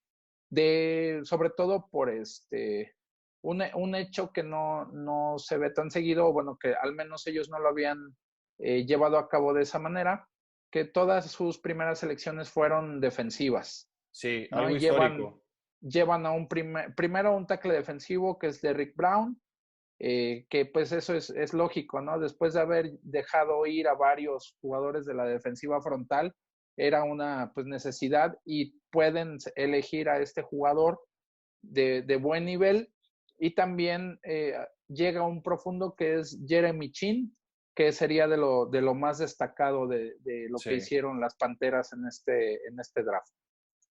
sobre todo por un hecho que no se ve tan seguido, bueno, que al menos ellos no lo habían llevado a cabo de esa manera, que todas sus primeras selecciones fueron defensivas, Sí, ¿no? algo Y histórico. llevan a primero un tackle defensivo que es Derrick Brown, que pues eso es lógico, ¿no? Después de haber dejado ir a varios jugadores de la defensiva frontal, era una pues necesidad y pueden elegir a este jugador de buen nivel. Y también llega un profundo que es Jeremy Chin, que sería de lo más destacado de lo que Sí. hicieron las Panteras en este draft.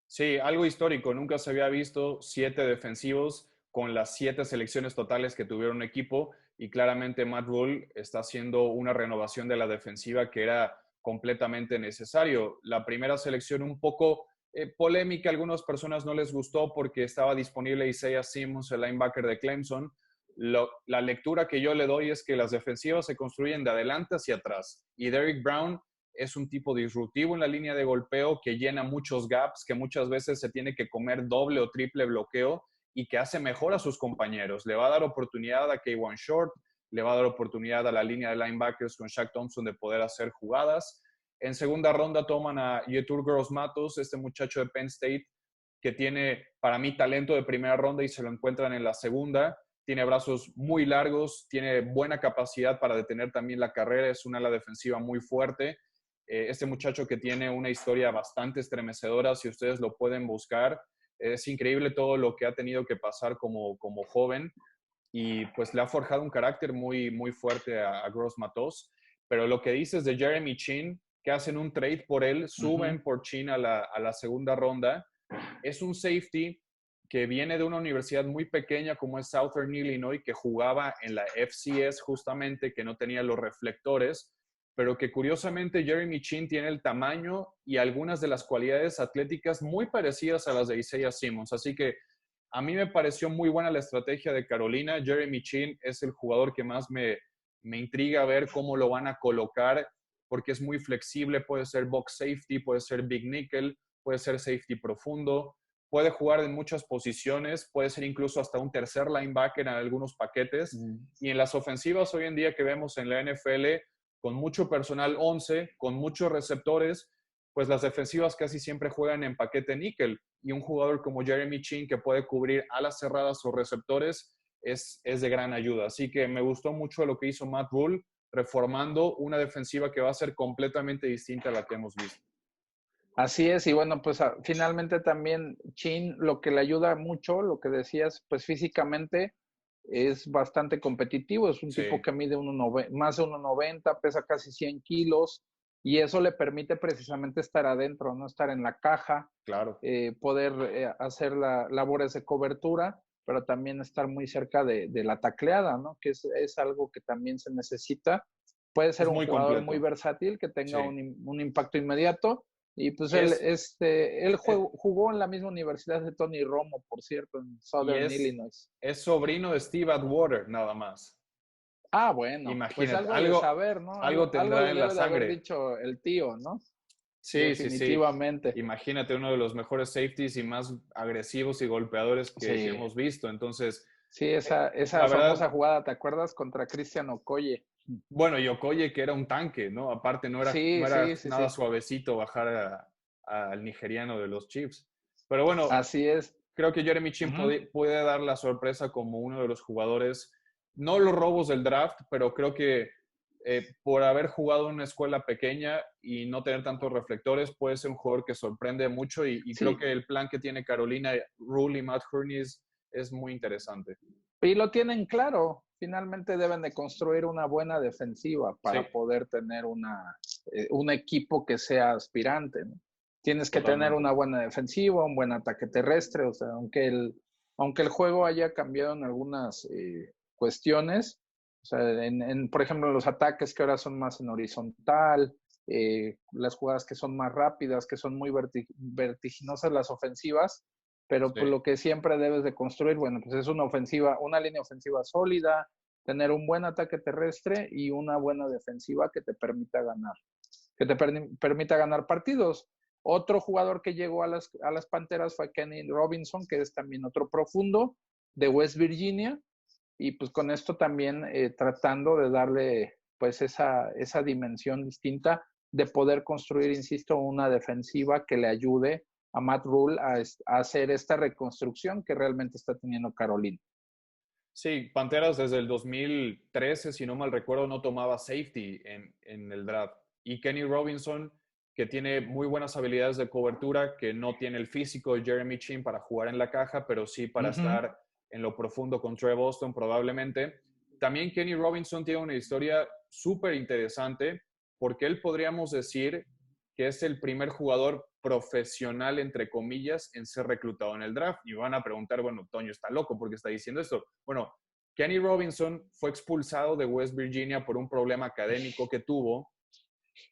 Sí, algo histórico. Nunca se había visto 7 defensivos con las 7 selecciones totales que tuvieron un equipo y claramente Matt Rhule está haciendo una renovación de la defensiva que era completamente necesario. La primera selección un poco polémica, a algunas personas no les gustó porque estaba disponible Isaiah Simmons, el linebacker de Clemson. La lectura que yo le doy es que las defensivas se construyen de adelante hacia atrás y Derrick Brown es un tipo disruptivo en la línea de golpeo que llena muchos gaps, que muchas veces se tiene que comer doble o triple bloqueo y que hace mejor a sus compañeros. Le va a dar oportunidad a K'Wan Short, le va a dar oportunidad a la línea de linebackers con Shaq Thompson de poder hacer jugadas. En segunda ronda toman a Yetur Gross-Matos, este muchacho de Penn State que tiene para mí talento de primera ronda y se lo encuentran en la segunda. Tiene brazos muy largos, tiene buena capacidad para detener también la carrera, es una ala defensiva muy fuerte. Este muchacho que tiene una historia bastante estremecedora, si ustedes lo pueden buscar, es increíble todo lo que ha tenido que pasar como joven y pues le ha forjado un carácter muy, muy fuerte a Gross Matos. Pero lo que dices de Jeremy Chin, que hacen un trade por él, suben por Chin a la segunda ronda, es un safety que viene de una universidad muy pequeña como es Southern Illinois, que jugaba en la FCS justamente, que no tenía los reflectores, pero que curiosamente Jeremy Chin tiene el tamaño y algunas de las cualidades atléticas muy parecidas a las de Isaiah Simmons. Así que a mí me pareció muy buena la estrategia de Carolina. Jeremy Chin es el jugador que más me intriga ver cómo lo van a colocar, porque es muy flexible, puede ser box safety, puede ser big nickel, puede ser safety profundo, puede jugar en muchas posiciones, puede ser incluso hasta un tercer linebacker en algunos paquetes. Y en las ofensivas hoy en día que vemos en la NFL, con mucho personal 11, con muchos receptores, pues las defensivas casi siempre juegan en paquete níquel. Y un jugador como Jeremy Chin que puede cubrir alas cerradas o receptores es de gran ayuda. Así que me gustó mucho lo que hizo Matt Rhule, reformando una defensiva que va a ser completamente distinta a la que hemos visto. Así es, y bueno, pues finalmente también Chin lo que le ayuda mucho, lo que decías, pues físicamente es bastante competitivo, es un tipo Sí, que mide más de 1,90, pesa casi 100 kilos, y eso le permite precisamente estar adentro, no estar en la caja, claro. poder hacer labores de cobertura, pero también estar muy cerca de la tacleada, ¿no? Que es algo que también se necesita. Puede ser Es un muy jugador muy completo. versátil, que tenga Sí. un impacto inmediato, y pues Y él es, jugó en la misma universidad de Tony Romo, por cierto, en y Southern es, Illinois. es sobrino de Steve Atwater, nada más. Ah, bueno, pues Imagínate, algo ha de saber, ¿no? algo Algo tendrá le en la debe de haber sangre. dicho el tío, ¿no? Sí, sí, sí. Definitivamente. Imagínate uno de los mejores safeties y más agresivos y golpeadores que Sí, hemos visto. Entonces, sí, esa la famosa verdad, jugada, ¿te acuerdas? Contra Christian Okoye. bueno, y Okoye que era un tanque, ¿no? Aparte, no Sí, era sí, sí, nada sí. suavecito bajar al nigeriano de los Chiefs. Pero bueno, Así es. creo que Jeremy Chin Ujú. puede dar la sorpresa como uno de los jugadores, no los robos del draft, pero creo que por haber jugado en una escuela pequeña y no tener tantos reflectores, puede ser un jugador que sorprende mucho y creo Sí, que el plan que tiene Carolina, Rule y Matt Hurney es muy interesante. y lo tienen claro. Finalmente deben de construir una buena defensiva Sí, para poder tener un equipo que sea aspirante, ¿no? Tienes que tener totalmente. una buena defensiva, un buen ataque terrestre, o sea, aunque el juego haya cambiado en algunas cuestiones, o sea, por ejemplo, los ataques que ahora son más en horizontal, las jugadas que son más rápidas, que son muy vertiginosas las ofensivas, pero pues Sí. lo que siempre debes de construir, bueno, pues es una línea ofensiva sólida, tener un buen ataque terrestre y una buena defensiva que te permita ganar. que te permita ganar partidos. Otro jugador que llegó a las Panteras fue Kenny Robinson, que es también otro profundo de West Virginia, y pues con esto también tratando de darle pues esa dimensión distinta de poder construir, insisto, una defensiva que le ayude a Matt Rhule a hacer esta reconstrucción que realmente está teniendo Carolina. Sí, Panteras desde el 2013, si no mal recuerdo, no tomaba safety en el draft. Y Kenny Robinson, que tiene muy buenas habilidades de cobertura, que no tiene el físico de Jeremy Chin para jugar en la caja, pero sí para estar en lo profundo con Trey Boston probablemente. También Kenny Robinson tiene una historia súper interesante porque él podríamos decir que es el primer jugador profesional, entre comillas, en ser reclutado en el draft. Y van a preguntar, bueno, Toño está loco porque está diciendo esto. Bueno, Kenny Robinson fue expulsado de West Virginia por un problema académico que tuvo.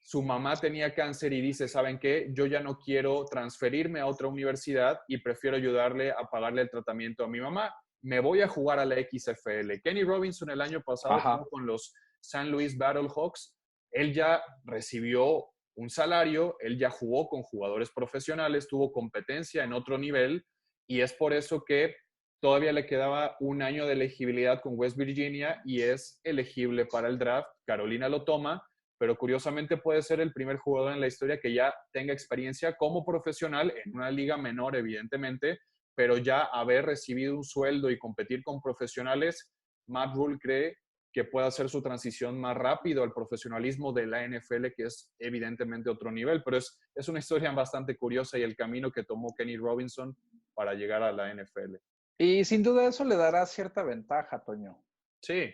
Su mamá tenía cáncer y dice, ¿saben qué? Yo ya no quiero transferirme a otra universidad y prefiero ayudarle a pagarle el tratamiento a mi mamá. Me voy a jugar a la XFL. Kenny Robinson el año pasado jugó con los San Luis Battlehawks. Él ya recibió un salario, él ya jugó con jugadores profesionales, tuvo competencia en otro nivel y es por eso que todavía le quedaba un año de elegibilidad con West Virginia y es elegible para el draft. Carolina lo toma, pero curiosamente puede ser el primer jugador en la historia que ya tenga experiencia como profesional en una liga menor, evidentemente, pero ya haber recibido un sueldo y competir con profesionales. Matt Rhule cree que pueda hacer su transición más rápido al profesionalismo de la NFL, que es evidentemente otro nivel, pero es una historia bastante curiosa y el camino que tomó Kenny Robinson para llegar a la NFL. Y sin duda eso le dará cierta ventaja, Toño. Sí,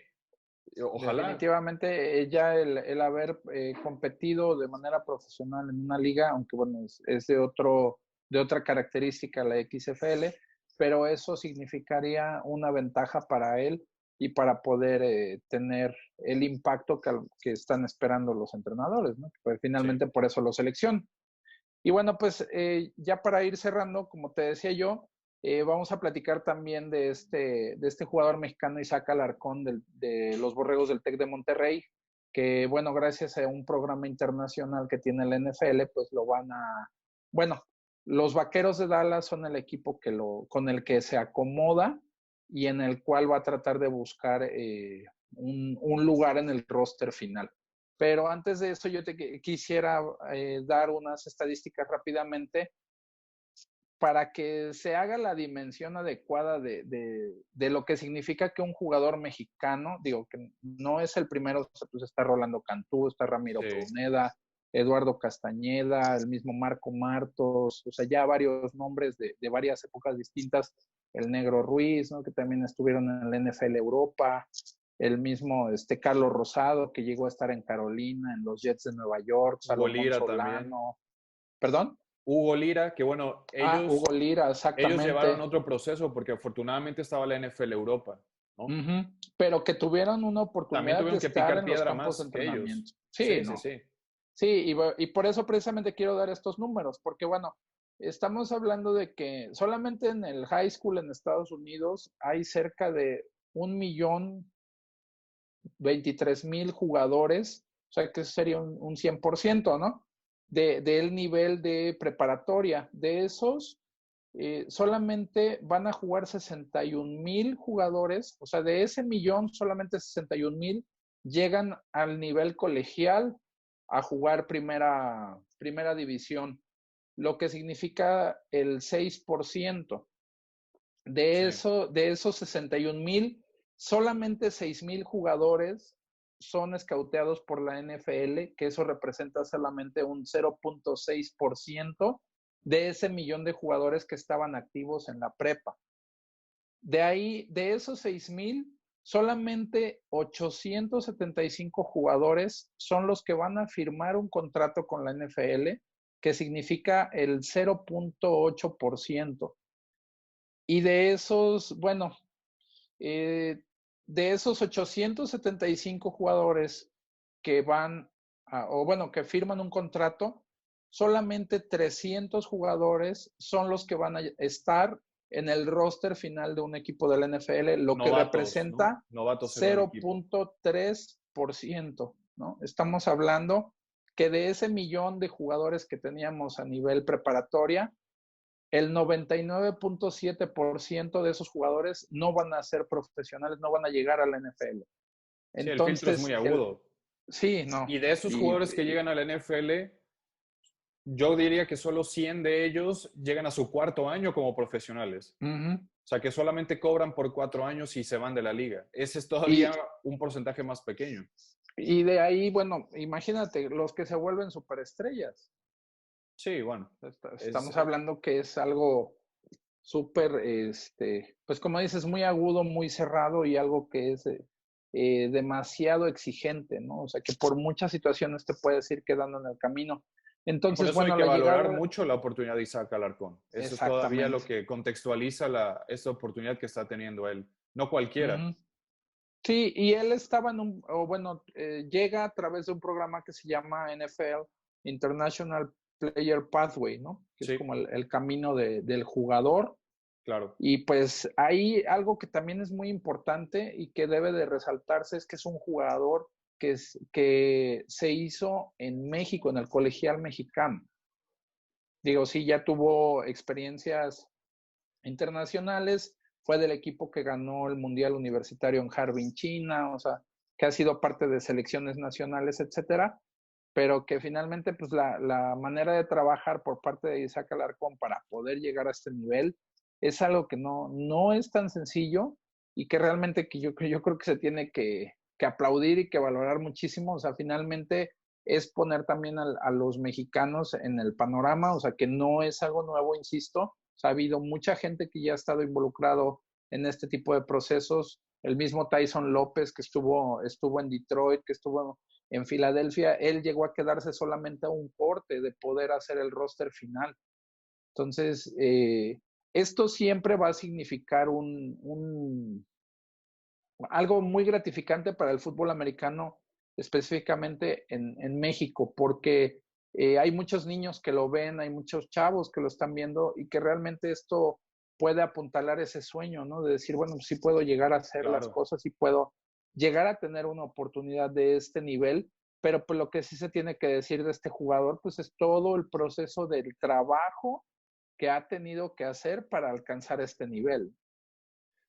ojalá. Definitivamente ella el haber competido de manera profesional en una liga, aunque bueno, es de otra característica la XFL, pero eso significaría una ventaja para él y para poder tener el impacto que están esperando los entrenadores, ¿no? Pues finalmente por eso lo seleccionan. Y bueno, pues ya para ir cerrando, como te decía yo, vamos a platicar también de este jugador mexicano, Isaac Alarcón, de los Borregos del TEC de Monterrey, que bueno, gracias a un programa internacional que tiene la NFL, pues bueno, los Vaqueros de Dallas son el equipo con el que se acomoda y en el cual va a tratar de buscar un lugar en el roster final. Pero antes de eso, yo te quisiera dar unas estadísticas rápidamente para que se haga la dimensión adecuada de lo que significa que un jugador mexicano, digo que no es el primero, pues está Rolando Cantú, está Ramiro Pruneda, Eduardo Castañeda, el mismo Marco Martos, o sea, ya varios nombres de varias épocas distintas, el Negro Ruiz, ¿no? Que también estuvieron en el NFL Europa, el mismo Carlos Rosado, que llegó a estar en Carolina, en los Jets de Nueva York, Salomón Solano. También. ¿Perdón? Hugo Lira, que bueno, Hugo Lira, exactamente. Ellos llevaron otro proceso porque afortunadamente estaba la NFL Europa, ¿no? Pero que tuvieron una oportunidad de estar en los campos de entrenamiento. Sí, ¿no? sí. Sí, y por eso precisamente quiero dar estos números, porque bueno, estamos hablando de que solamente en el high school en Estados Unidos hay cerca de 1,023,000 jugadores, o sea que eso sería un 100%, ¿no? Del nivel de preparatoria. De esos, solamente van a jugar 61,000 jugadores, o sea, de ese millón, solamente 61,000 llegan al nivel colegial a jugar primera división, lo que significa el 6%. De esos 61,000, solamente 6,000 jugadores son escauteados por la NFL, que eso representa solamente un 0.6% de ese millón de jugadores que estaban activos en la prepa. De ahí, de esos 6,000, solamente 875 jugadores son los que van a firmar un contrato con la NFL, que significa el 0.8%. Y de esos, bueno, de esos 875 jugadores que que firman un contrato, solamente 300 jugadores son los que van a estar en el roster final de un equipo de la NFL, lo que representa 0.3%, ¿no? Estamos hablando que de ese millón de jugadores que teníamos a nivel preparatoria, el 99.7% de esos jugadores no van a ser profesionales, no van a llegar a la NFL. Sí, el filtro es muy Entonces, agudo. sí, no. Y de esos jugadores que llegan a la NFL, yo diría que solo 100 de ellos llegan a su cuarto año como profesionales. Uh-huh. O sea, que solamente cobran por 4 años y se van de la liga. Ese es todavía y, un porcentaje más pequeño. y de ahí, bueno, imagínate, los que se vuelven superestrellas. Sí, bueno. Estamos hablando que es algo súper, pues como dices, muy agudo, muy cerrado y algo que es demasiado exigente, ¿no? O sea, que por muchas situaciones te puedes ir quedando en el camino. Por Entonces, eso hay bueno, que la valorar llegada, mucho la oportunidad de Isaac Alarcón. Eso es todavía lo exactamente. que contextualiza esta oportunidad que está teniendo él. No cualquiera. Uh-huh. Sí, y él estaba llega a través de un programa que se llama NFL, International Player Pathway, ¿no? Que es Sí, como el camino del jugador. claro. Y pues ahí algo que también es muy importante y que debe de resaltarse es que es un jugador que se hizo en México, en el colegial mexicano. Digo, sí, ya tuvo experiencias internacionales, fue del equipo que ganó el Mundial Universitario en Harbin, China, o sea, que ha sido parte de selecciones nacionales, etcétera, pero que finalmente pues la manera de trabajar por parte de Isaac Alarcón para poder llegar a este nivel es algo que no es tan sencillo y que realmente que yo creo que se tiene que aplaudir y que valorar muchísimo. O sea, finalmente es poner también a los mexicanos en el panorama, o sea, que no es algo nuevo, insisto. O sea, ha habido mucha gente que ya ha estado involucrado en este tipo de procesos. El mismo Tyson López que estuvo en Detroit, que estuvo en Filadelfia, él llegó a quedarse solamente a un corte de poder hacer el roster final. Entonces, esto siempre va a significar algo muy gratificante para el fútbol americano, específicamente en México, porque hay muchos niños que lo ven, hay muchos chavos que lo están viendo y que realmente esto puede apuntalar ese sueño, ¿no? De decir, bueno, sí puedo llegar a hacer las Claro. cosas y puedo llegar a tener una oportunidad de este nivel, pero pues lo que sí se tiene que decir de este jugador, pues es todo el proceso del trabajo que ha tenido que hacer para alcanzar este nivel.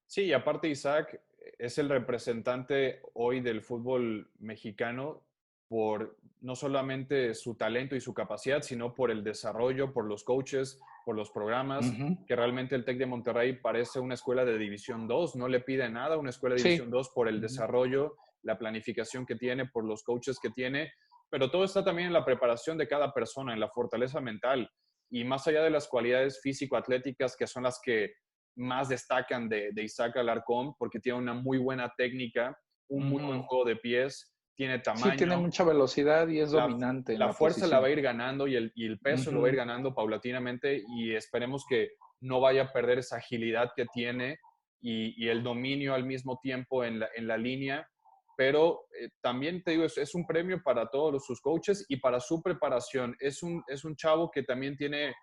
Sí, y aparte Isaac es el representante hoy del fútbol mexicano por no solamente su talento y su capacidad, sino por el desarrollo, por los coaches, por los programas, Uh-huh. que realmente el TEC de Monterrey parece una escuela de División 2, no le pide nada a una escuela de División Sí. 2 por el Uh-huh. desarrollo, la planificación que tiene, por los coaches que tiene, pero todo está también en la preparación de cada persona, en la fortaleza mental y más allá de las cualidades físico-atléticas que son las que más destacan de Isaac Alarcón porque tiene una muy buena técnica, un muy buen Uh-huh. juego de pies, tiene Sí, tiene tamaño, mucha velocidad y es la, dominante en la la fuerza la va posición. a ir ganando y el peso lo va a ir Uh-huh. ganando paulatinamente y esperemos que no vaya a perder esa agilidad que tiene y el dominio al mismo tiempo en la línea. Pero también te digo, es un premio para todos sus coaches y para su preparación. Es un chavo que también tiene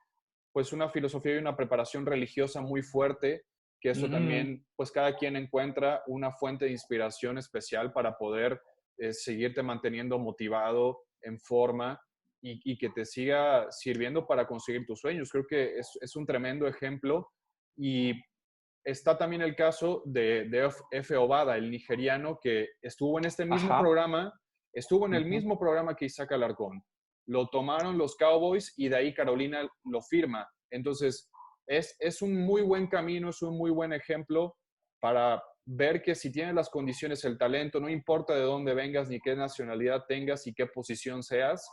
pues una filosofía y una preparación religiosa muy fuerte, que eso Uh-huh. también, pues cada quien encuentra una fuente de inspiración especial para poder seguirte manteniendo motivado, en forma y que te siga sirviendo para conseguir tus sueños. Creo que es un tremendo ejemplo y está también el caso de Efe Obada, el nigeriano que estuvo en este mismo Ajá. programa, estuvo en el Uh-huh. mismo programa que Isaac Alarcón. Lo tomaron los Cowboys y de ahí Carolina lo firma. Entonces, es un muy buen camino, es un muy buen ejemplo para ver que si tienes las condiciones, el talento, no importa de dónde vengas ni qué nacionalidad tengas y qué posición seas,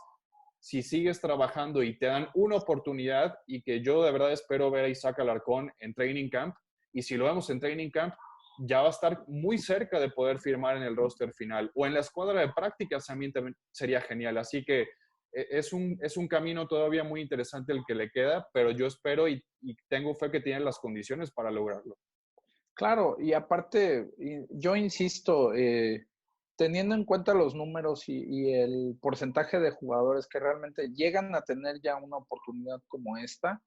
si sigues trabajando y te dan una oportunidad y que yo de verdad espero ver a Isaac Alarcón en Training Camp y si lo vemos en Training Camp ya va a estar muy cerca de poder firmar en el roster final o en la escuadra de prácticas también sería genial. Así que es un camino todavía muy interesante el que le queda, pero yo espero y tengo fe que tiene las condiciones para lograrlo. Claro, y aparte, yo insisto, teniendo en cuenta los números y el porcentaje de jugadores que realmente llegan a tener ya una oportunidad como esta,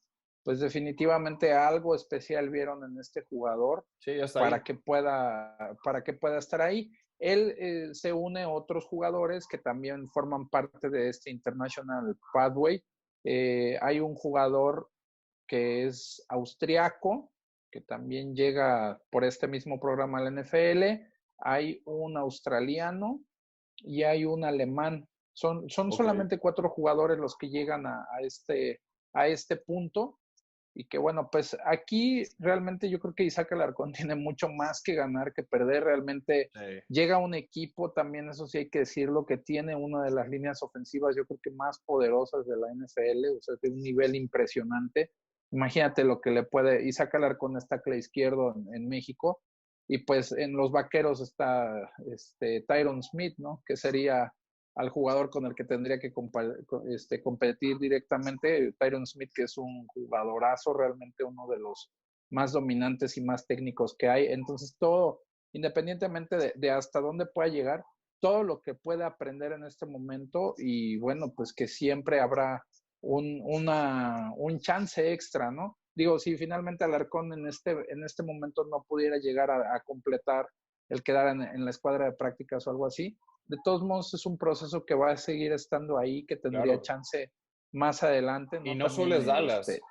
pues definitivamente algo especial vieron en este jugador Sí, ya está para ahí. que pueda estar ahí. él se une a otros jugadores que también forman parte de este International Pathway. Hay un jugador que es austriaco, que también llega por este mismo programa a la NFL. Hay un australiano y hay un alemán. Son solamente 4 jugadores los que llegan a este punto. Y que bueno, pues aquí realmente yo creo que Isaac Alarcón tiene mucho más que ganar que perder. Realmente llega un equipo, también eso sí hay que decirlo, que tiene una de las líneas ofensivas yo creo que más poderosas de la NFL, o sea, de un nivel impresionante. Imagínate lo que le puede, Isaac Alarcón está tackle izquierdo en México, y pues en los Vaqueros está Tyron Smith, ¿no? Que sería al jugador con el que tendría que competir directamente, Tyron Smith, que es un jugadorazo, realmente uno de los más dominantes y más técnicos que hay. Entonces, todo, independientemente de hasta dónde pueda llegar, todo lo que pueda aprender en este momento, y bueno, pues que siempre habrá un chance extra, ¿no? Digo, si finalmente Alarcón en este momento no pudiera llegar a completar el quedar en la escuadra de prácticas o algo así, de todos modos es un proceso que va a seguir estando ahí, que tendría chance más adelante, ¿no? Y no También, solo es Dallas.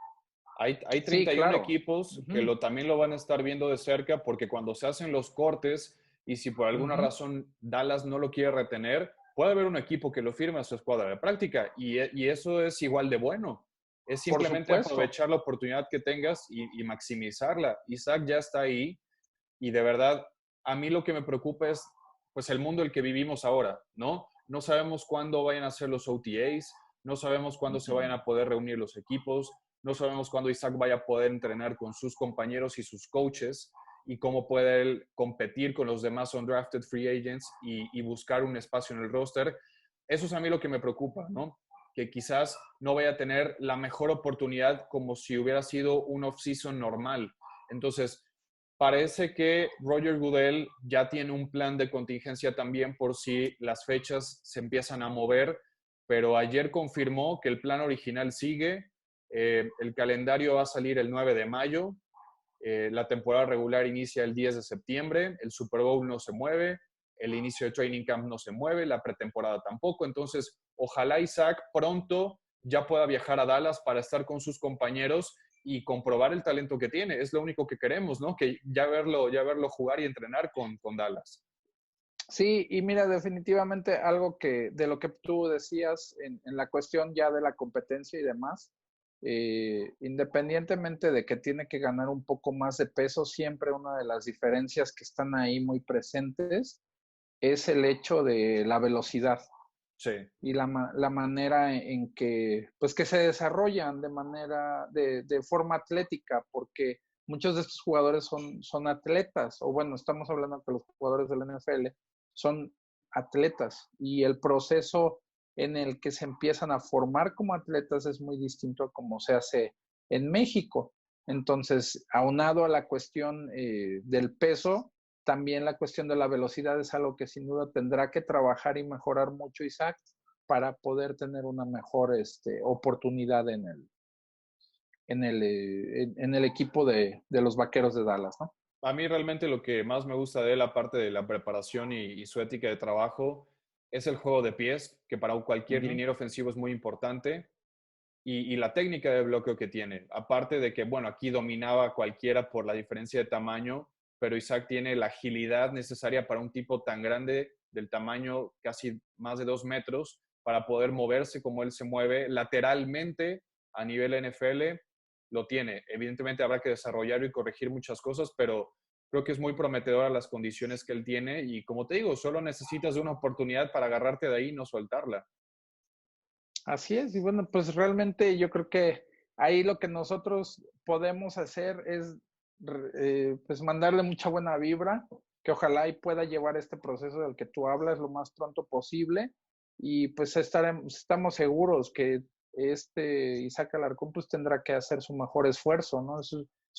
Hay 31 sí, claro. equipos que también lo van a estar viendo de cerca, porque cuando se hacen los cortes y si por alguna razón Dallas no lo quiere retener, puede haber un equipo que lo firme a su escuadra de práctica, y eso es igual de bueno. Es simplemente aprovechar la oportunidad que tengas y maximizarla. Isaac ya está ahí, y de verdad, a mí lo que me preocupa es pues el mundo en el que vivimos ahora, ¿no? No sabemos cuándo vayan a ser los OTAs, no sabemos cuándo se vayan a poder reunir los equipos, no sabemos cuándo Isaac vaya a poder entrenar con sus compañeros y sus coaches, y cómo puede él competir con los demás undrafted free agents y buscar un espacio en el roster. Eso es a mí lo que me preocupa, ¿no? Que quizás no vaya a tener la mejor oportunidad como si hubiera sido un off-season normal. Entonces, parece que Roger Goodell ya tiene un plan de contingencia también por si las fechas se empiezan a mover, pero ayer confirmó que el plan original sigue. El calendario va a salir el 9 de mayo. La temporada regular inicia el 10 de septiembre. El Super Bowl no se mueve. El inicio de Training Camp no se mueve. La pretemporada tampoco. Entonces, ojalá Isaac pronto ya pueda viajar a Dallas para estar con sus compañeros y comprobar el talento que tiene. Es lo único que queremos, ¿no? Que ya verlo jugar y entrenar con Dallas. Sí, y mira, definitivamente algo que de lo que tú decías en la cuestión ya de la competencia y demás, independientemente de que tiene que ganar un poco más de peso, siempre una de las diferencias que están ahí muy presentes es el hecho de la velocidad. Sí. Y la manera en que, pues que se desarrollan de forma atlética, porque muchos de estos jugadores son atletas, o bueno, estamos hablando que los jugadores del NFL son atletas, y el proceso en el que se empiezan a formar como atletas es muy distinto a como se hace en México. Entonces, aunado a la cuestión del peso, también la cuestión de la velocidad es algo que sin duda tendrá que trabajar y mejorar mucho Isaac para poder tener una mejor oportunidad en el equipo de los Vaqueros de Dallas, ¿no? A mí realmente lo que más me gusta de él, aparte de la preparación y su ética de trabajo, es el juego de pies, que para cualquier liniero ofensivo es muy importante, y la técnica de bloqueo que tiene. Aparte de que, bueno, aquí dominaba a cualquiera por la diferencia de tamaño, pero Isaac tiene la agilidad necesaria para un tipo tan grande, del tamaño casi más de 2 metros, para poder moverse como él se mueve lateralmente a nivel NFL. Lo tiene. Evidentemente habrá que desarrollar y corregir muchas cosas, pero creo que es muy prometedora las condiciones que él tiene, y como te digo, solo necesitas de una oportunidad para agarrarte de ahí y no soltarla. Así es, y bueno, pues realmente yo creo que ahí lo que nosotros podemos hacer es pues mandarle mucha buena vibra, que ojalá y pueda llevar este proceso del que tú hablas lo más pronto posible, y pues estamos seguros que Isaac Alarcón pues tendrá que hacer su mejor esfuerzo, ¿no? Es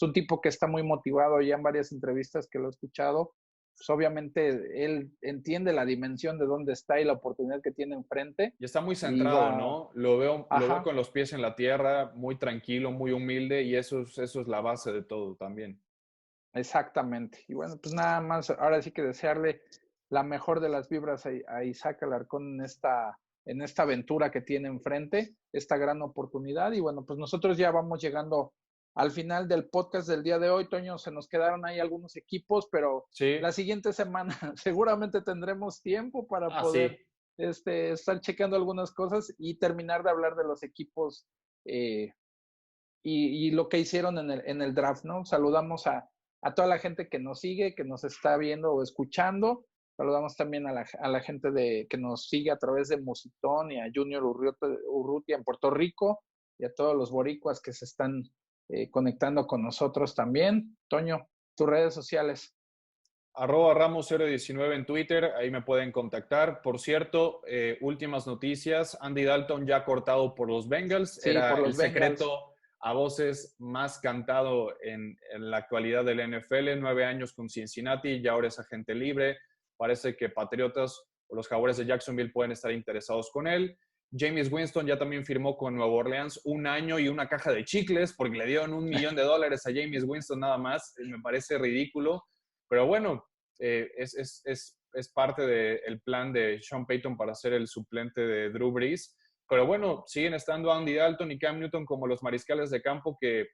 un tipo que está muy motivado, ya en varias entrevistas que lo he escuchado, pues obviamente él entiende la dimensión de dónde está y la oportunidad que tiene enfrente. Y está muy Y centrado, ¿no? Lo veo con los pies en la tierra, muy tranquilo, muy humilde, y eso es la base de todo también. Exactamente. Y bueno, pues nada más, ahora sí que desearle la mejor de las vibras a Isaac Alarcón en esta aventura que tiene enfrente, esta gran oportunidad. Y bueno, pues nosotros ya vamos llegando al final del podcast del día de hoy. Toño, se nos quedaron ahí algunos equipos, pero Sí. la siguiente semana seguramente tendremos tiempo para poder Sí. estar checando algunas cosas y terminar de hablar de los equipos y lo que hicieron en el draft, ¿no? Saludamos a toda la gente que nos sigue, que nos está viendo o escuchando. Saludamos también a la gente que nos sigue a través de Musitón y a Junior Urrutia en Puerto Rico y a todos los boricuas que se están conectando con nosotros también. Toño, tus redes sociales. @Ramos019 en Twitter, ahí me pueden contactar. Por cierto, últimas noticias, Andy Dalton ya cortado por los Bengals, Sí, era por los el Bengals. secreto a voces más cantado en la actualidad del NFL, 9 años con Cincinnati, ya ahora es agente libre, parece que Patriotas o los Jaguares de Jacksonville pueden estar interesados con él. Jameis Winston ya también firmó con Nueva Orleans 1 año y una caja de chicles porque le dieron $1 millón a Jameis Winston nada más, me parece ridículo, pero bueno, es parte del plan de Sean Payton para ser el suplente de Drew Brees. Pero bueno, siguen estando Andy Dalton y Cam Newton como los mariscales de campo que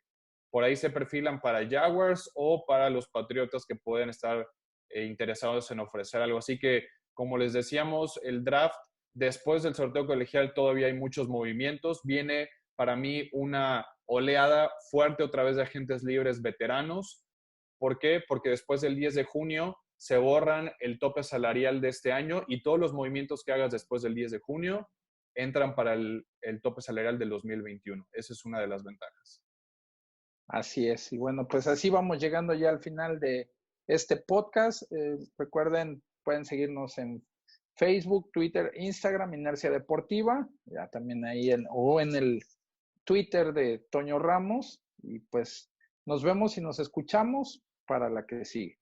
por ahí se perfilan para Jaguars o para los Patriotas que pueden estar interesados en ofrecer algo. Así que, como les decíamos, el draft, después del sorteo colegial todavía hay muchos movimientos. Viene para mí una oleada fuerte otra vez de agentes libres veteranos. ¿Por qué? Porque después del 10 de junio se borran el tope salarial de este año y todos los movimientos que hagas después del 10 de junio entran para el tope salarial del 2021. Esa es una de las ventajas. Así es. Y bueno, pues así vamos llegando ya al final de este podcast. Recuerden, pueden seguirnos en Facebook, Twitter, Instagram, Inercia Deportiva, ya también ahí o en el Twitter de Toño Ramos. Y pues nos vemos y nos escuchamos para la que sigue.